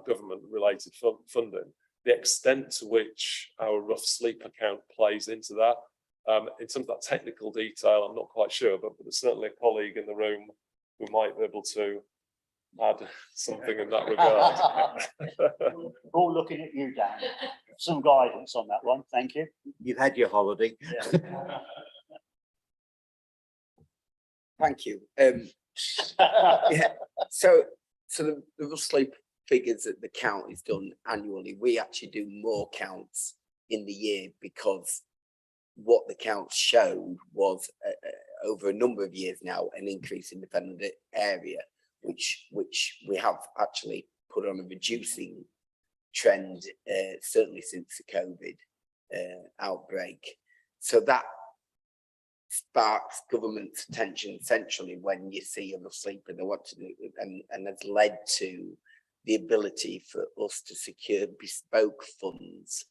government-related funding. The extent to which our rough sleep account plays into that, in terms of that technical detail, I'm not quite sure, but there's certainly a colleague in the room who might be able to add something in that regard.
All looking at you, Dan. Some guidance on that one, thank you.
You've had your holiday.
Yeah.
Thank you. Yeah. So the rough sleep figures that the count is done annually. We actually do more counts in the year because what the counts showed was over a number of years now an increase in the Fenland area, which we have actually put on a reducing trend, certainly since the COVID outbreak. So that sparks government's attention centrally when you see a rough sleeper they want to do, and has led to the ability for us to secure bespoke funds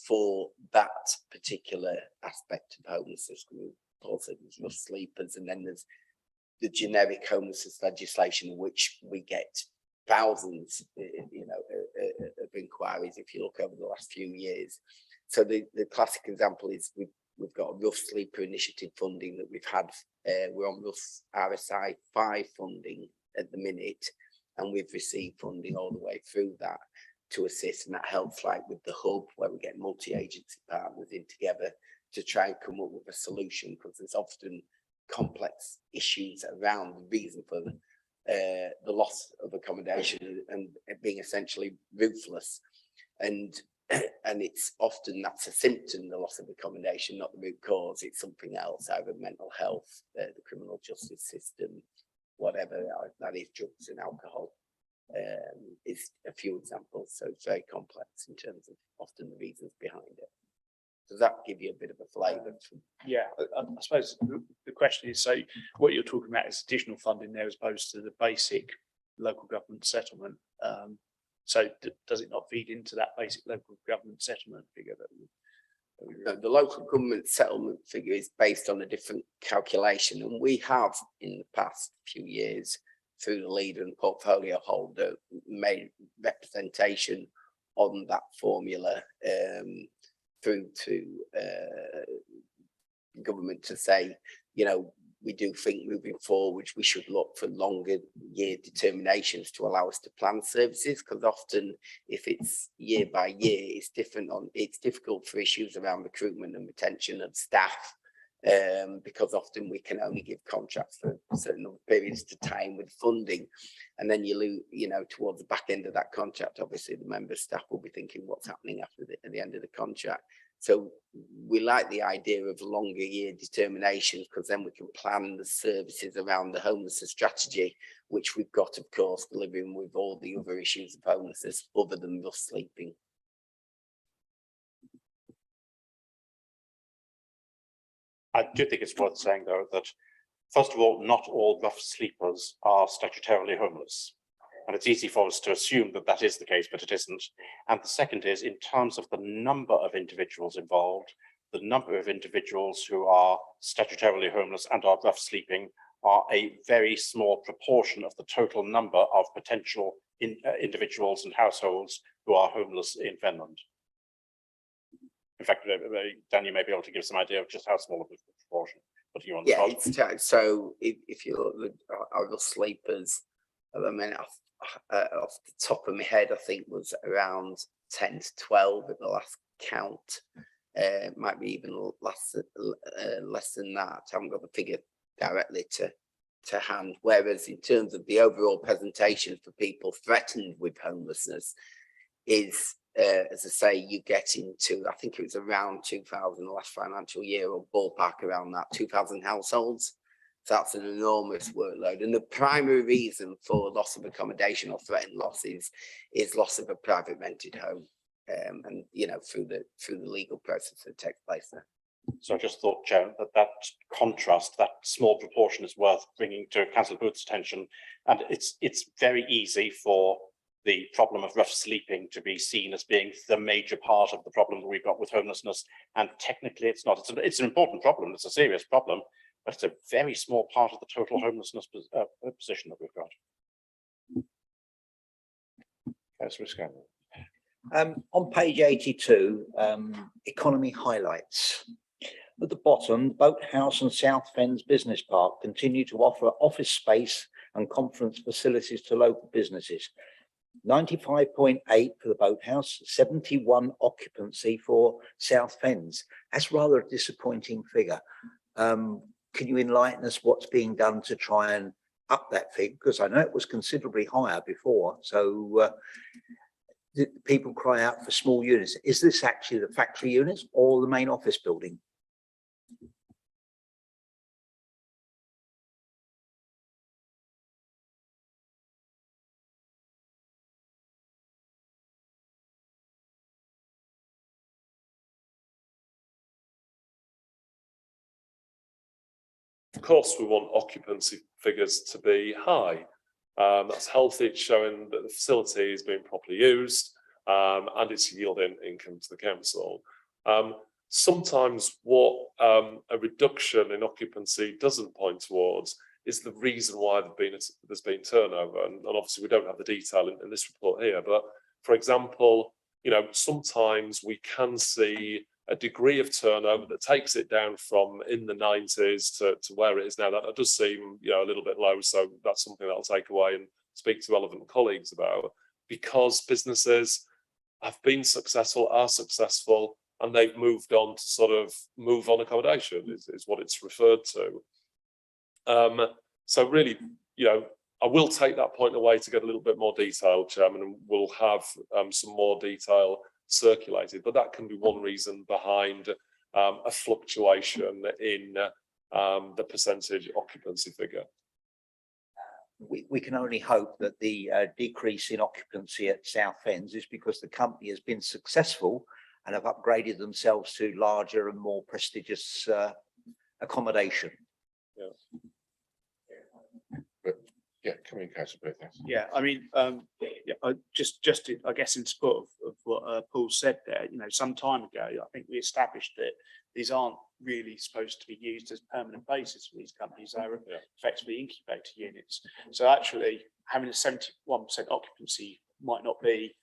for that particular aspect of homelessness group. Also, there's rough sleepers, and then there's the generic homelessness legislation, which we get thousands, you know, of inquiries if you look over the last few years. So the classic example is we've got a rough sleeper initiative funding that we've had. We're on rough RSI 5 funding at the minute, and we've received funding all the way through that to assist, and that helps like with the hub where we get multi-agency partners in together to try and come up with a solution, because there's often complex issues around the reason for the loss of accommodation and being essentially roofless, and it's often that's a symptom, the loss of accommodation, not the root cause. It's something else, either mental health, the criminal justice system, whatever that is, drugs and alcohol is a few examples. So it's very complex in terms of often the reasons behind it. Does that give you a bit of a flavour?
Yeah, I suppose the question is, so what you're talking about is additional funding there as opposed to the basic local government settlement. So does it not feed into that basic local government settlement figure that
the local government settlement figure is based on a different calculation, and we have in the past few years through the leader and portfolio holder made representation on that formula through to government to say, you know, we do think moving forward we should look for longer year determinations to allow us to plan services, because often if it's year by year it's difficult for issues around recruitment and retention of staff, because often we can only give contracts for certain periods to time with funding, and then you lose, you know, towards the back end of that contract, obviously the member staff will be thinking what's happening at the end of the contract. So we like the idea of longer year determinations, because then we can plan the services around the homelessness strategy, which we've got, of course, delivering with all the other issues of homelessness other than rough sleeping.
I do think it's worth saying, though, that first of all, not all rough sleepers are statutorily homeless. And it's easy for us to assume that that is the case, but it isn't. And the second is, in terms of the number of individuals involved, the number of individuals who are statutorily homeless and are rough sleeping are a very small proportion of the total number of potential individuals and households who are homeless in Fenland. In fact, Dan, you may be able to give some idea of just how small of a proportion. But you on the
yeah, so if you look at our rough sleepers, I mean, off the top of my head, I think was around 10 to 12 at the last count. Might be even less than that. I haven't got the figure directly to hand. Whereas in terms of the overall presentation for people threatened with homelessness is, as I say, you get into, I think it was around 2,000 last financial year, or ballpark around that, 2,000 households. So that's an enormous workload. And the primary reason for loss of accommodation or threatened losses is loss of a private rented home. And you know, through the legal process that takes place there.
So I just thought, Chair, that contrast, that small proportion is worth bringing to Councillor Booth's attention. And it's very easy for the problem of rough sleeping to be seen as being the major part of the problem that we've got with homelessness. And technically it's not. It's an important problem. It's a serious problem, but it's a very small part of the total homelessness position that we've got.
Councillor Scanlon.
On page 82, economy highlights. At the bottom, Boathouse and South Fens Business Park continue to offer office space and conference facilities to local businesses. 95.8 for the Boathouse, 71 occupancy for South Fens. That's rather a disappointing figure. Can you enlighten us what's being done to try and up that figure? Because I know it was considerably higher before. So people cry out for small units. Is this actually the factory units or the main office building?
Of course, we want occupancy figures to be high. That's healthy. It's showing that the facility is being properly used, and it's yielding income to the council. Sometimes what a reduction in occupancy doesn't point towards is the reason why there's been turnover. And obviously we don't have the detail in this report here, but for example, you know, sometimes we can see a degree of turnover that takes it down from in the 90s to where it is now. That does seem, you know, a little bit low. So that's something that I'll take away and speak to relevant colleagues about, because businesses have been successful, are successful, and they've moved on to sort of move on accommodation is what it's referred to. So really, you know, I will take that point away to get a little bit more detail, Chairman, and we'll have some more detail circulated, but that can be one reason behind a fluctuation in the percentage occupancy figure.
We can only hope that the decrease in occupancy at South Fens is because the company has been successful and have upgraded themselves to larger and more prestigious accommodation.
Yeah. But yeah, come in, Councillor Booth.
Yeah, I mean, yeah, I guess in support of what Paul said there, you know, some time ago, I think we established that these aren't really supposed to be used as permanent bases for these companies. They're effectively incubator units. So actually having a 71% occupancy might not be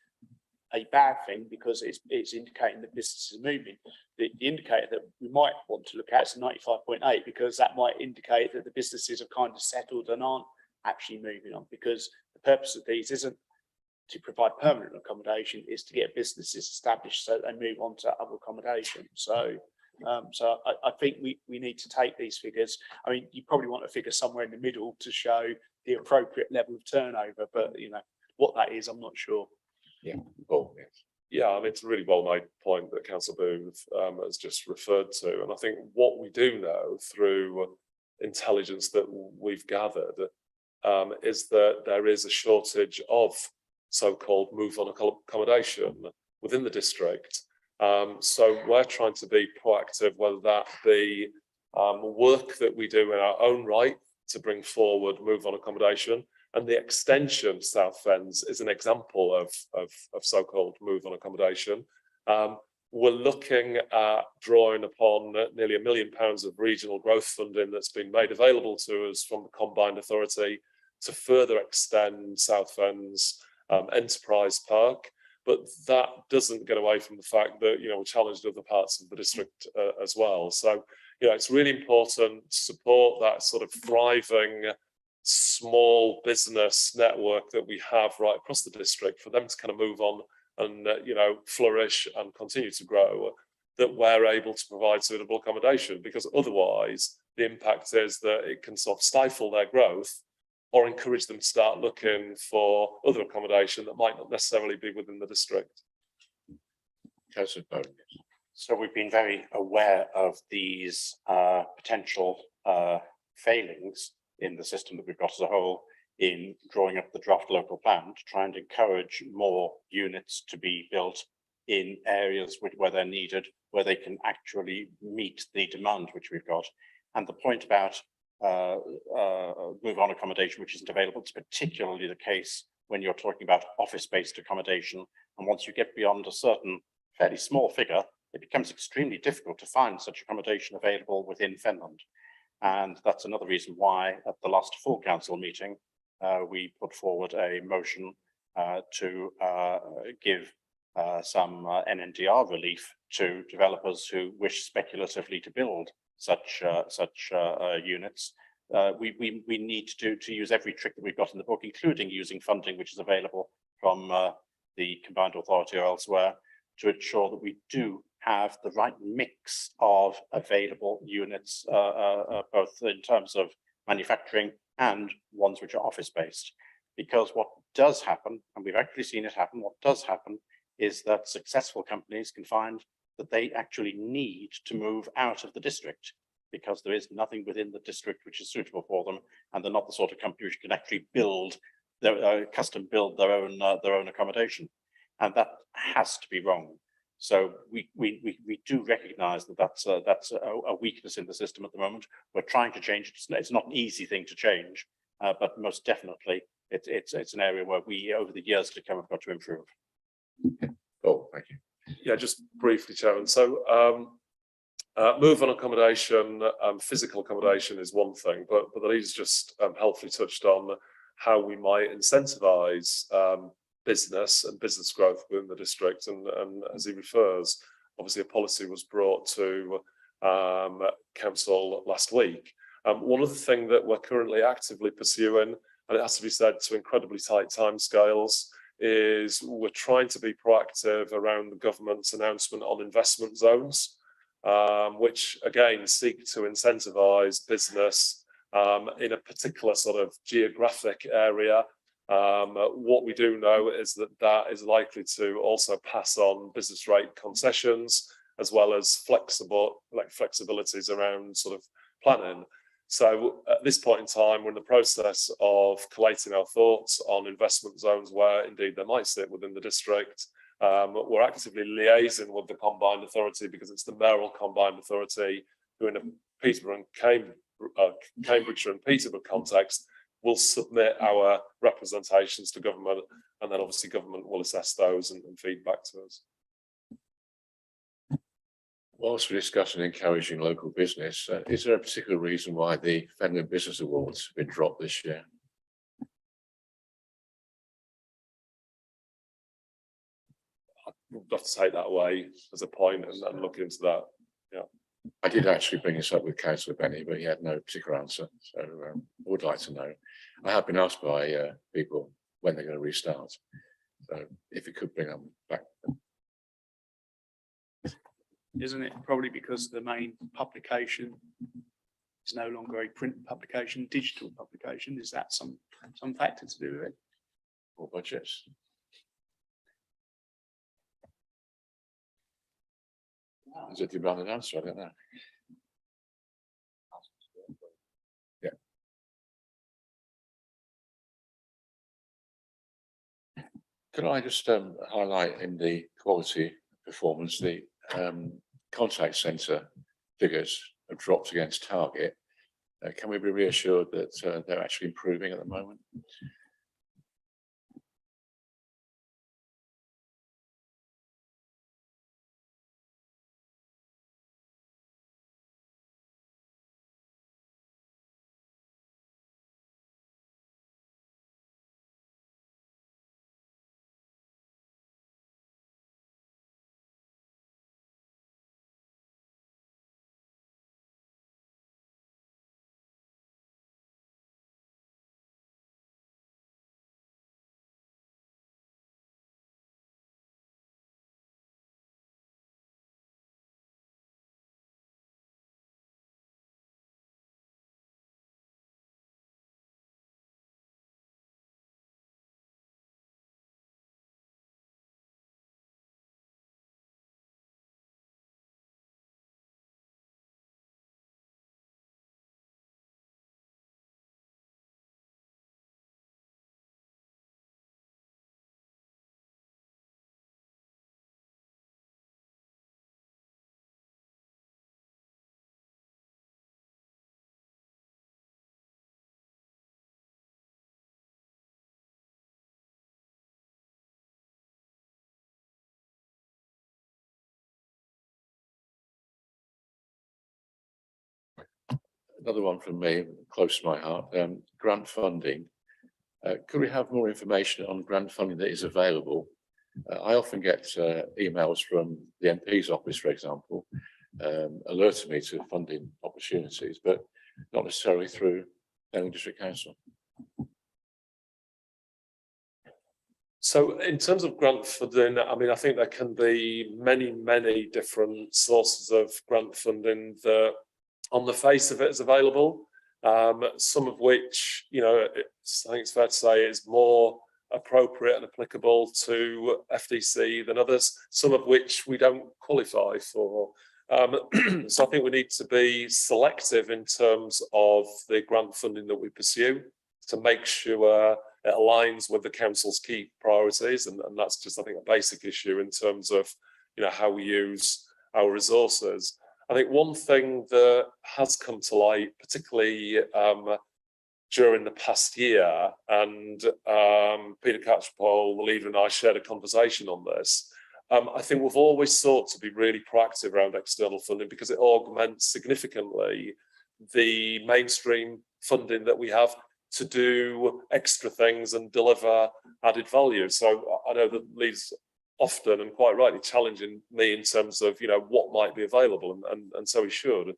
a bad thing, because it's indicating that businesses are moving. The indicator that we might want to look at is 95.8, because that might indicate that the businesses are kind of settled and aren't actually moving on, because the purpose of these isn't to provide permanent accommodation, is to get businesses established so they move on to other accommodation. So I think we need to take these figures. I mean, you probably want a figure somewhere in the middle to show the appropriate level of turnover, but you know what that is, I'm not sure.
Yeah. Oh, yes.
Yeah, I mean, it's a really well-made point that Councillor Booth has just referred to. And I think what we do know through intelligence that we've gathered is that there is a shortage of so-called move-on accommodation within the district. So we're trying to be proactive, whether that be work that we do in our own right to bring forward move-on accommodation. And the extension to South Fens is an example of so-called move-on accommodation. We're looking at drawing upon nearly £1 million of regional growth funding that's been made available to us from the Combined Authority to further extend South Fens Enterprise Park. But that doesn't get away from the fact that, you know, we're challenged other parts of the district as well. So, you know, it's really important to support that sort of thriving small business network that we have right across the district, for them to kind of move on and you know, flourish and continue to grow. that we're able to provide suitable accommodation, because otherwise the impact is that it can sort of stifle their growth or encourage them to start looking for other accommodation that might not necessarily be within the district.
Councillor Bowen.
So we've been very aware of these potential failings in the system that we've got as a whole in drawing up the draft local plan to try and encourage more units to be built in areas where they're needed, where they can actually meet the demand which we've got. And the point about move on accommodation which isn't available, it's particularly the case when you're talking about office-based accommodation. And once you get beyond a certain fairly small figure, it becomes extremely difficult to find such accommodation available within Fenland. And that's another reason why at the last full council meeting, we put forward a motion to give some NNDR relief to developers who wish speculatively to build such units. We need to use every trick that we've got in the book, including using funding which is available from the combined authority or elsewhere, to ensure that we do have the right mix of available units, both in terms of manufacturing and ones which are office-based. Because what does happen, and we've actually seen it happen, what does happen is that successful companies can find that they actually need to move out of the district because there is nothing within the district which is suitable for them, and they're not the sort of company which can actually build their custom build their own accommodation, and that has to be wrong. So we do recognise that that's a weakness in the system at the moment. We're trying to change it. It's not an easy thing to change, but most definitely it's an area where we, over the years to come, have got to improve.
Oh, thank you.
Yeah, just briefly, Chairman. So move on accommodation, physical accommodation is one thing, but the leader's just helpfully touched on how we might incentivise business and business growth within the district. And as he refers, obviously a policy was brought to council last week. One of the things that we're currently actively pursuing, and it has to be said to incredibly tight timescales, is we're trying to be proactive around the government's announcement on investment zones, which again seek to incentivise business in a particular sort of geographic area. What we do know is that that is likely to also pass on business rate concessions as well as flexibilities around sort of planning. So at this point in time, we're in the process of collating our thoughts on investment zones where indeed they might sit within the district. We're actively liaising with the combined authority because it's the mayoral combined authority who, in a Peterborough and Cambridgeshire and Peterborough context, will submit our representations to government, and then obviously government will assess those and feed back to us.
Whilst we're discussing encouraging local business, is there a particular reason why the Fenland Business Awards have been dropped this year?
We'll have to take that away as a point and look into that. Yeah,
I did actually bring this up with Councillor Benny, but he had no particular answer. So I would like to know. I have been asked by people when they're going to restart. So if you could bring them back.
Isn't it probably because the main publication is no longer a print publication, digital publication? Is that some factor to do with it?
Or budgets? Is it a demanded answer? I don't know. Yeah. Could I just highlight in the quality performance, the contact centre figures have dropped against target. Can we be reassured that they're actually improving at the moment? Another one from me, close to my heart, grant funding. Could we have more information on grant funding that is available? I often get emails from the MP's office, for example, alerting me to funding opportunities, but not necessarily through Fenland District Council.
So in terms of grant funding, I mean, I think there can be many different sources of grant funding that on the face of it is available. Some of which, you know, I think it's fair to say is more appropriate and applicable to FDC than others, some of which we don't qualify for. So I think we need to be selective in terms of the grant funding that we pursue to make sure it aligns with the council's key priorities, and that's just, I think, a basic issue in terms of, you know, how we use our resources. I think one thing that has come to light, particularly during the past year, and Peter Catchpole, the leader, and I shared a conversation on this. I think we've always sought to be really proactive around external funding because it augments significantly the mainstream funding that we have to do extra things and deliver added value. So I know that leads often and quite rightly challenging me in terms of, you know, what might be available, and so we should.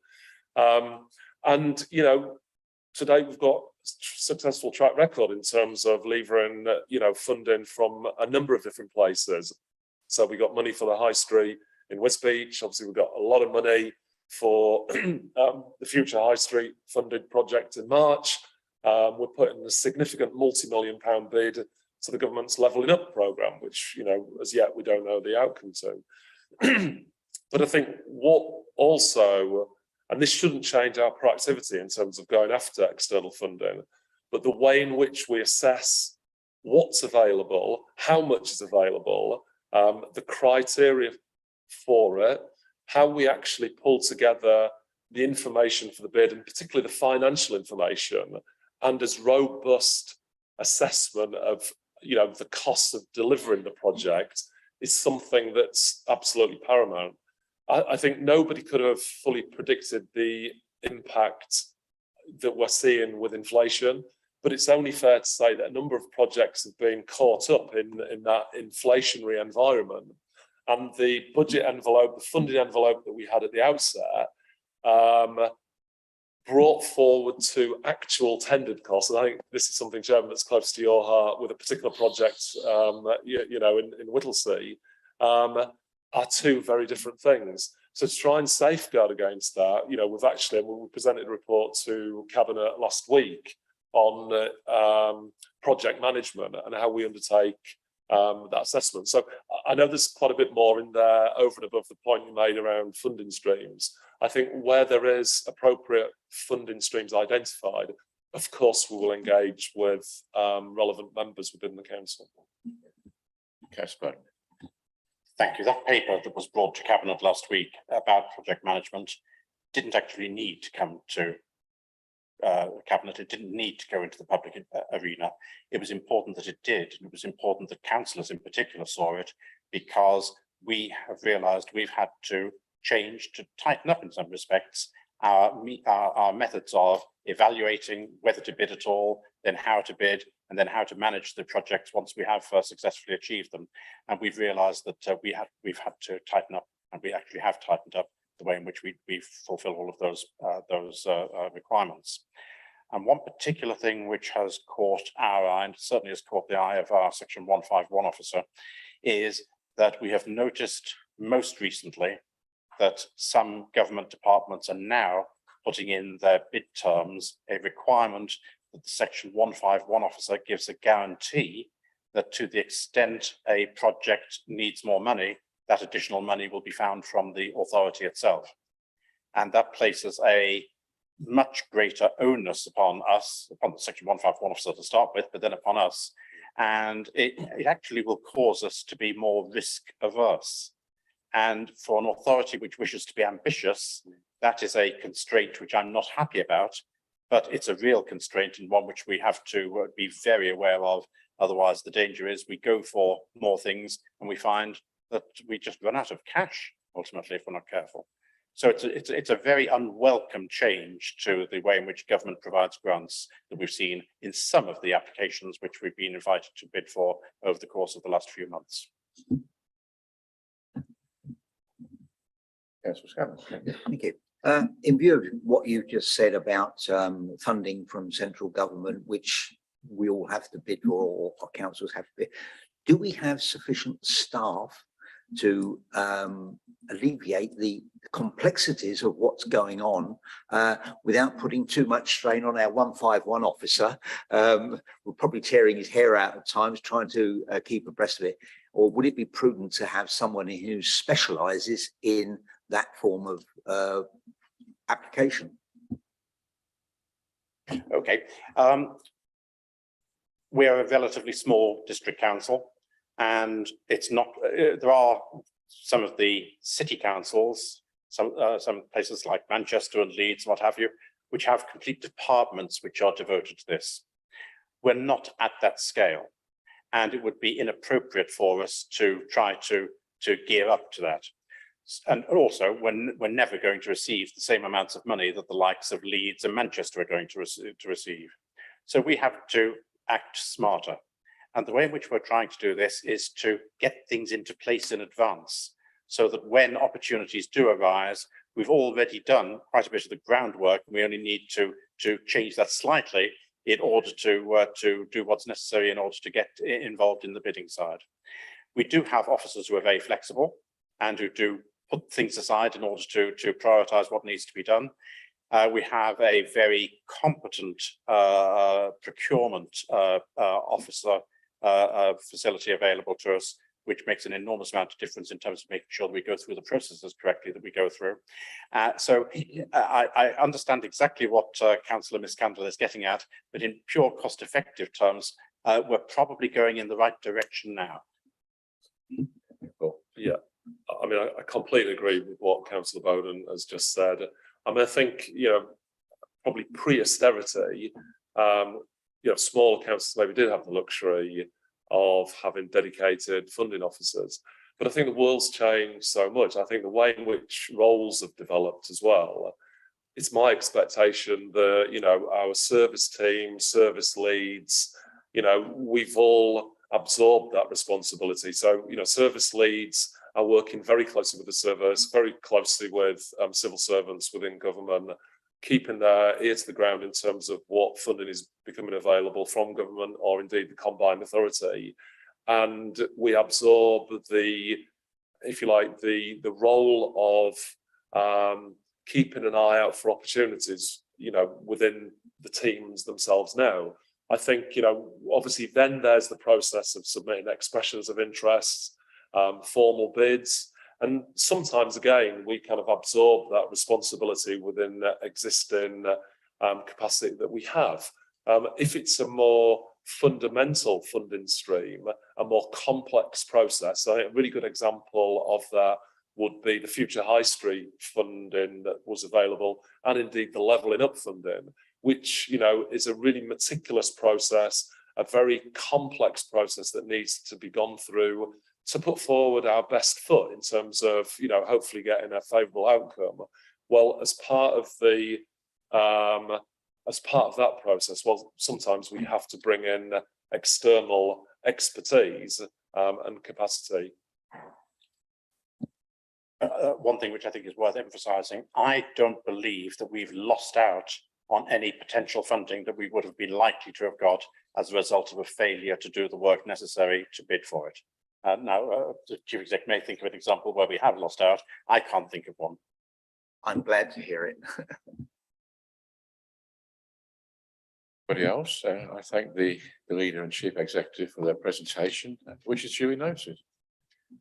And, you know, today we've got successful track record in terms of levering, you know, funding from a number of different places. So we got money for the High Street in Wisbech. Obviously, we've got a lot of money for the future High Street funded project in March. We're putting a significant multi-million-pound bid to the government's Levelling Up programme, which, you know, as yet we don't know the outcome to. But I think what also, and this shouldn't change our proactivity in terms of going after external funding, but the way in which we assess what's available, how much is available, the criteria for it, how we actually pull together the information for the bid, and particularly the financial information, and as robust assessment of, you know, the cost of delivering the project is something that's absolutely paramount. I think nobody could have fully predicted the impact that we're seeing with inflation, but it's only fair to say that a number of projects have been caught up in that inflationary environment, and the budget envelope, the funding envelope that we had at the outset, brought forward to actual tendered costs. And I think this is something, Chairman, that's close to your heart with a particular project, you know, in Whittlesea, are two very different things. So to try and safeguard against that, you know, we presented a report to Cabinet last week on project management and how we undertake that assessment. So I know there's quite a bit more in there over and above the point you made around funding streams. I think where there is appropriate funding streams identified, of course, we will engage with relevant members within the council.
Casper.
Thank you. That paper that was brought to Cabinet last week about project management didn't actually need to come to Cabinet. It didn't need to go into the public arena. It was important that it did, and it was important that councillors in particular saw it, because we have realised we've had to change, to tighten up in some respects, our methods of evaluating whether to bid at all, then how to bid, and then how to manage the projects once we have successfully achieved them. And we've realised that we've had to tighten up, and we actually have tightened up the way in which we fulfil all of those requirements. And one particular thing which has caught our eye, and certainly has caught the eye of our Section 151 officer, is that we have noticed most recently that some government departments are now putting in their bid terms a requirement that the Section 151 officer gives a guarantee that to the extent a project needs more money, that additional money will be found from the authority itself. And that places a much greater onus upon us, upon the Section 151 officer to start with, but then upon us. And it actually will cause us to be more risk averse. And for an authority which wishes to be ambitious, that is a constraint which I'm not happy about, but it's a real constraint and one which we have to be very aware of. Otherwise, the danger is we go for more things and we find that we just run out of cash, ultimately, if we're not careful. So it's a very unwelcome change to the way in which government provides grants that we've seen in some of the applications which we've been invited to bid for over the course of the last few months.
Councillor Scammon.
Thank you. In view of what you've just said about funding from central government, which we all have to bid for, or our councils have to bid, do we have sufficient staff to alleviate the complexities of what's going on without putting too much strain on our 151 officer? We're probably tearing his hair out at times trying to keep abreast of it. Or would it be prudent to have someone who specialises in that form of application?
Okay. We are a relatively small district council, and it's not, there are some of the city councils, some places like Manchester and Leeds, what have you, which have complete departments which are devoted to this. We're not at that scale, and it would be inappropriate for us to try to gear up to that. And also, we're never going to receive the same amounts of money that the likes of Leeds and Manchester are going to receive. So we have to act smarter. And the way in which we're trying to do this is to get things into place in advance, so that when opportunities do arise, we've already done quite a bit of the groundwork. And we only need to change that slightly in order to do what's necessary in order to get involved in the bidding side. We do have officers who are very flexible and who do put things aside in order to prioritise what needs to be done. We have a very competent procurement officer facility available to us, which makes an enormous amount of difference in terms of making sure that we go through the processes correctly that we go through. So I understand exactly what Councillor Miscandless is getting at, but in pure cost-effective terms, we're probably going in the right direction now.
Yeah, I mean, I completely agree with what Councillor Bowden has just said. I mean, I think, you know, probably pre-austerity, you know, smaller councils maybe did have the luxury of having dedicated funding officers. But I think the world's changed so much. I think the way in which roles have developed as well, it's my expectation that, you know, our service team, service leads, you know, we've all absorbed that responsibility. So, you know, service leads are working very closely with the service, very closely with civil servants within government, keeping their ear to the ground in terms of what funding is becoming available from government or indeed the combined authority. And we absorb the, if you like, the role of keeping an eye out for opportunities, you know, within the teams themselves now. I think, you know, obviously then there's the process of submitting expressions of interest, formal bids. And sometimes, again, we kind of absorb that responsibility within the existing capacity that we have. If it's a more fundamental funding stream, a more complex process, I think a really good example of that would be the Future High Street funding that was available, and indeed the Levelling Up funding, which, you know, is a really meticulous process, a very complex process that needs to be gone through to put forward our best foot in terms of, you know, hopefully getting a favourable outcome. Well, as part of the that process, well, sometimes we have to bring in external expertise and capacity.
One thing which I think is worth emphasising, I don't believe that we've lost out on any potential funding that we would have been likely to have got as a result of a failure to do the work necessary to bid for it. Now, the Chief Executive may think of an example where we have lost out. I can't think of one.
I'm glad to hear it.
Anybody else? I thank the leader and Chief Executive for their presentation, which is duly noted.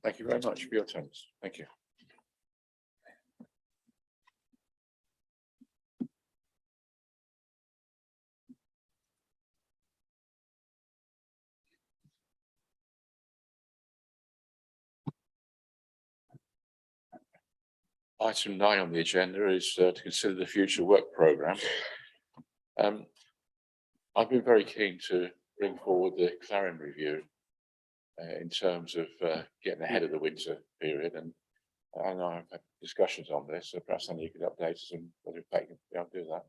Thank you very much for your attendance. Thank you. Item 9 on the agenda is to consider the future work programme. I've been very keen to bring forward the Clarion review in terms of getting ahead of the winter period, and And I've had discussions on this, so perhaps then you could update us on whether in fact you can be able to do that.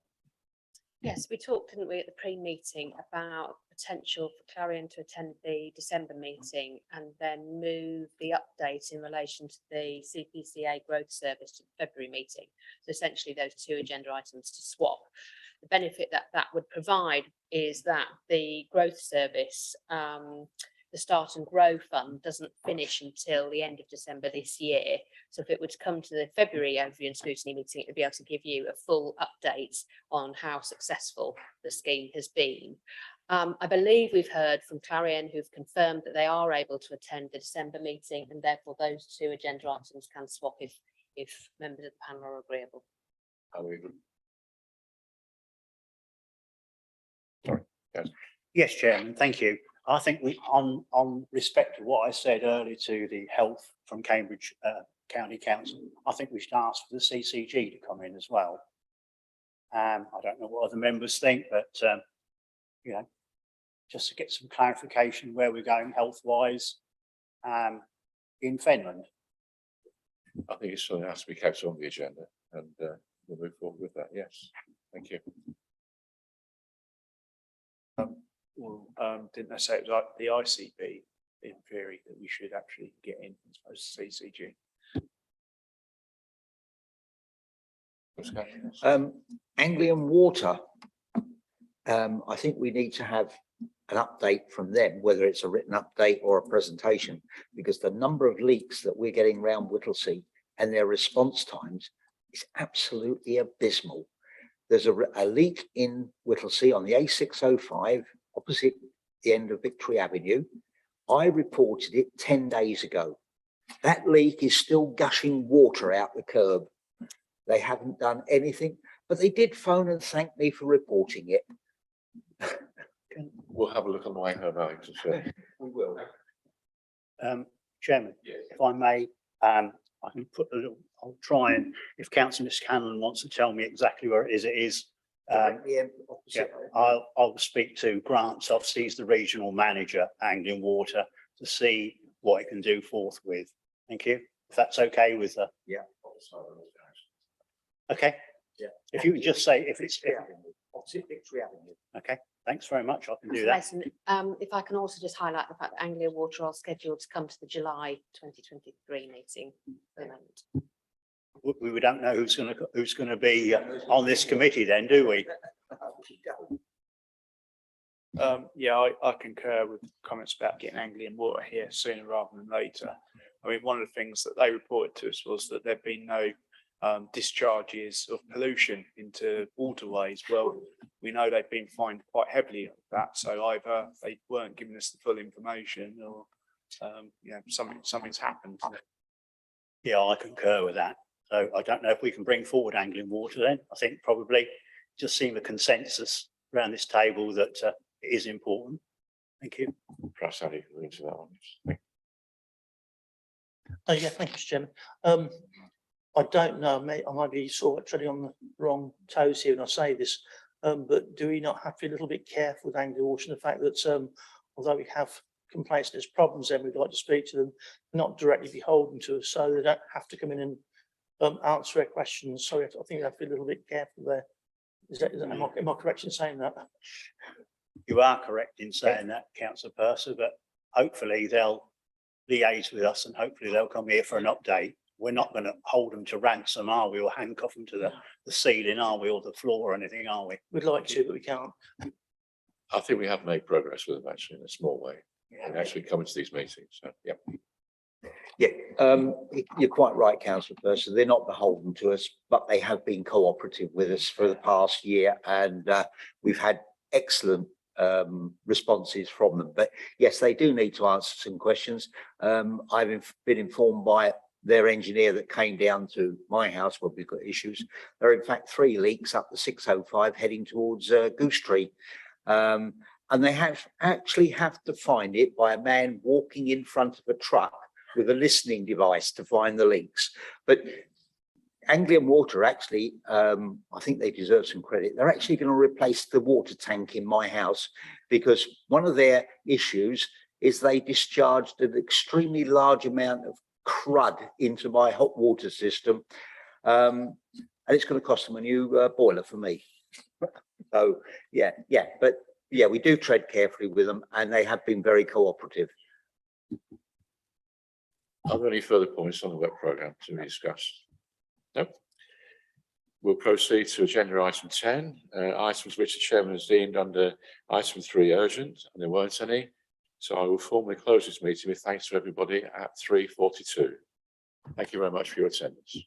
Yes, we talked, didn't we, at the pre-meeting about potential for Clarion to attend the December meeting and then move the update in relation to the CPCA growth service to the February meeting. So essentially those two agenda items to swap. The benefit that that would provide is that the growth service, the Start and Grow Fund doesn't finish until the end of December this year. So if it were to come to the February overview and scrutiny meeting, it would be able to give you a full update on how successful the scheme has been. I believe we've heard from Clarion, who've confirmed that they are able to attend the December meeting, and therefore those two agenda items can swap if members of the panel are agreeable.
Sorry, yes.
Yes, Chairman, thank you. I think we, on respect to what I said earlier to the health from Cambridge County Council, I think we should ask for the CCG to come in as well. I don't know what other members think, but you know, just to get some clarification where we're going health-wise in Fenland.
I think it's something that has to be kept on the agenda, and we'll move forward with that. Yes, thank you.
Didn't they say it was like the ICB in theory that we should actually get in as opposed to CCG?
Anglian Water, I think we need to have an update from them, whether it's a written update or a presentation, because the number of leaks that we're getting around Whittlesea and their response times is absolutely abysmal. There's a leak in Whittlesea on the A605 opposite the end of Victory Avenue. I reported it 10 days ago. That leak is still gushing water out the curb. They haven't done anything, but they did phone and thank me for reporting it.
We'll have a look on the way home, Alex.
We will.
Chairman, if I may, I can put a little, I'll try and, if Councillor Scanlon wants to tell me exactly where it is, yeah, I'll speak to Grant, obviously he's the regional manager, Anglian Water, to see what it can do forthwith. Thank you. If that's okay with the.
Yeah.
Okay.
Yeah.
If you would just say if it's.
Opposite Victory Avenue.
Okay, thanks very much. I can do that.
If I can also just highlight the fact that Anglian Water are scheduled to come to the July 2023 meeting.
We don't know who's going to be on this committee then, do we?
Yeah, I concur with comments about getting Anglian Water here sooner rather than later. I mean, one of the things that they reported to us was that there'd been no discharges of pollution into waterways. Well, we know they've been fined quite heavily on that, so either they weren't giving us the full information, or you know, something's happened.
Yeah, I concur with that. So I don't know if we can bring forward Anglian Water then. I think probably just seeing the consensus around this table that it is important. Thank you.
Perhaps Sally can go into that one.
Oh, yeah, thank you, Mr. Chairman. I don't know, I might be sort of treading on the wrong toes here when I say this, but do we not have to be a little bit careful with Anglian Water and the fact that although we have complaints and there's problems, then we'd like to speak to them, not directly beholden to us, so they don't have to come in and answer our questions. So I think we have to be a little bit careful there. Am I correct in saying that?
You are correct in saying that, Councillor Purser, but hopefully they'll liaise with us and hopefully they'll come here for an update. We're not going to hold them to ransom, are we, or handcuff them to the ceiling, are we, or the floor or anything, are we?
We'd like to, but we can't.
I think we have made progress with them actually in a small way, and actually coming to these meetings. So, yeah.
Yeah, you're quite right, Councillor Purser. They're not beholden to us, but they have been cooperative with us for the past year, and we've had excellent responses from them. But yes, they do need to answer some questions. I've been informed by their engineer that came down to my house where we've got issues. There are in fact 3 leaks up the 605 heading towards Goose Tree. And they actually have to find it by a man walking in front of a truck with a listening device to find the leaks. But Anglian Water actually, I think they deserve some credit. They're actually going to replace the water tank in my house, because one of their issues is they discharged an extremely large amount of crud into my hot water system. And it's going to cost them a new boiler for me. So, yeah, but yeah, we do tread carefully with them and they have been very cooperative.
Are there any further points on the web programme to be discussed? No. We'll proceed to agenda item 10, items which the chairman has deemed under item 3 urgent, and there weren't any. So I will formally close this meeting with thanks to everybody at 3:42. Thank you very much for your attendance.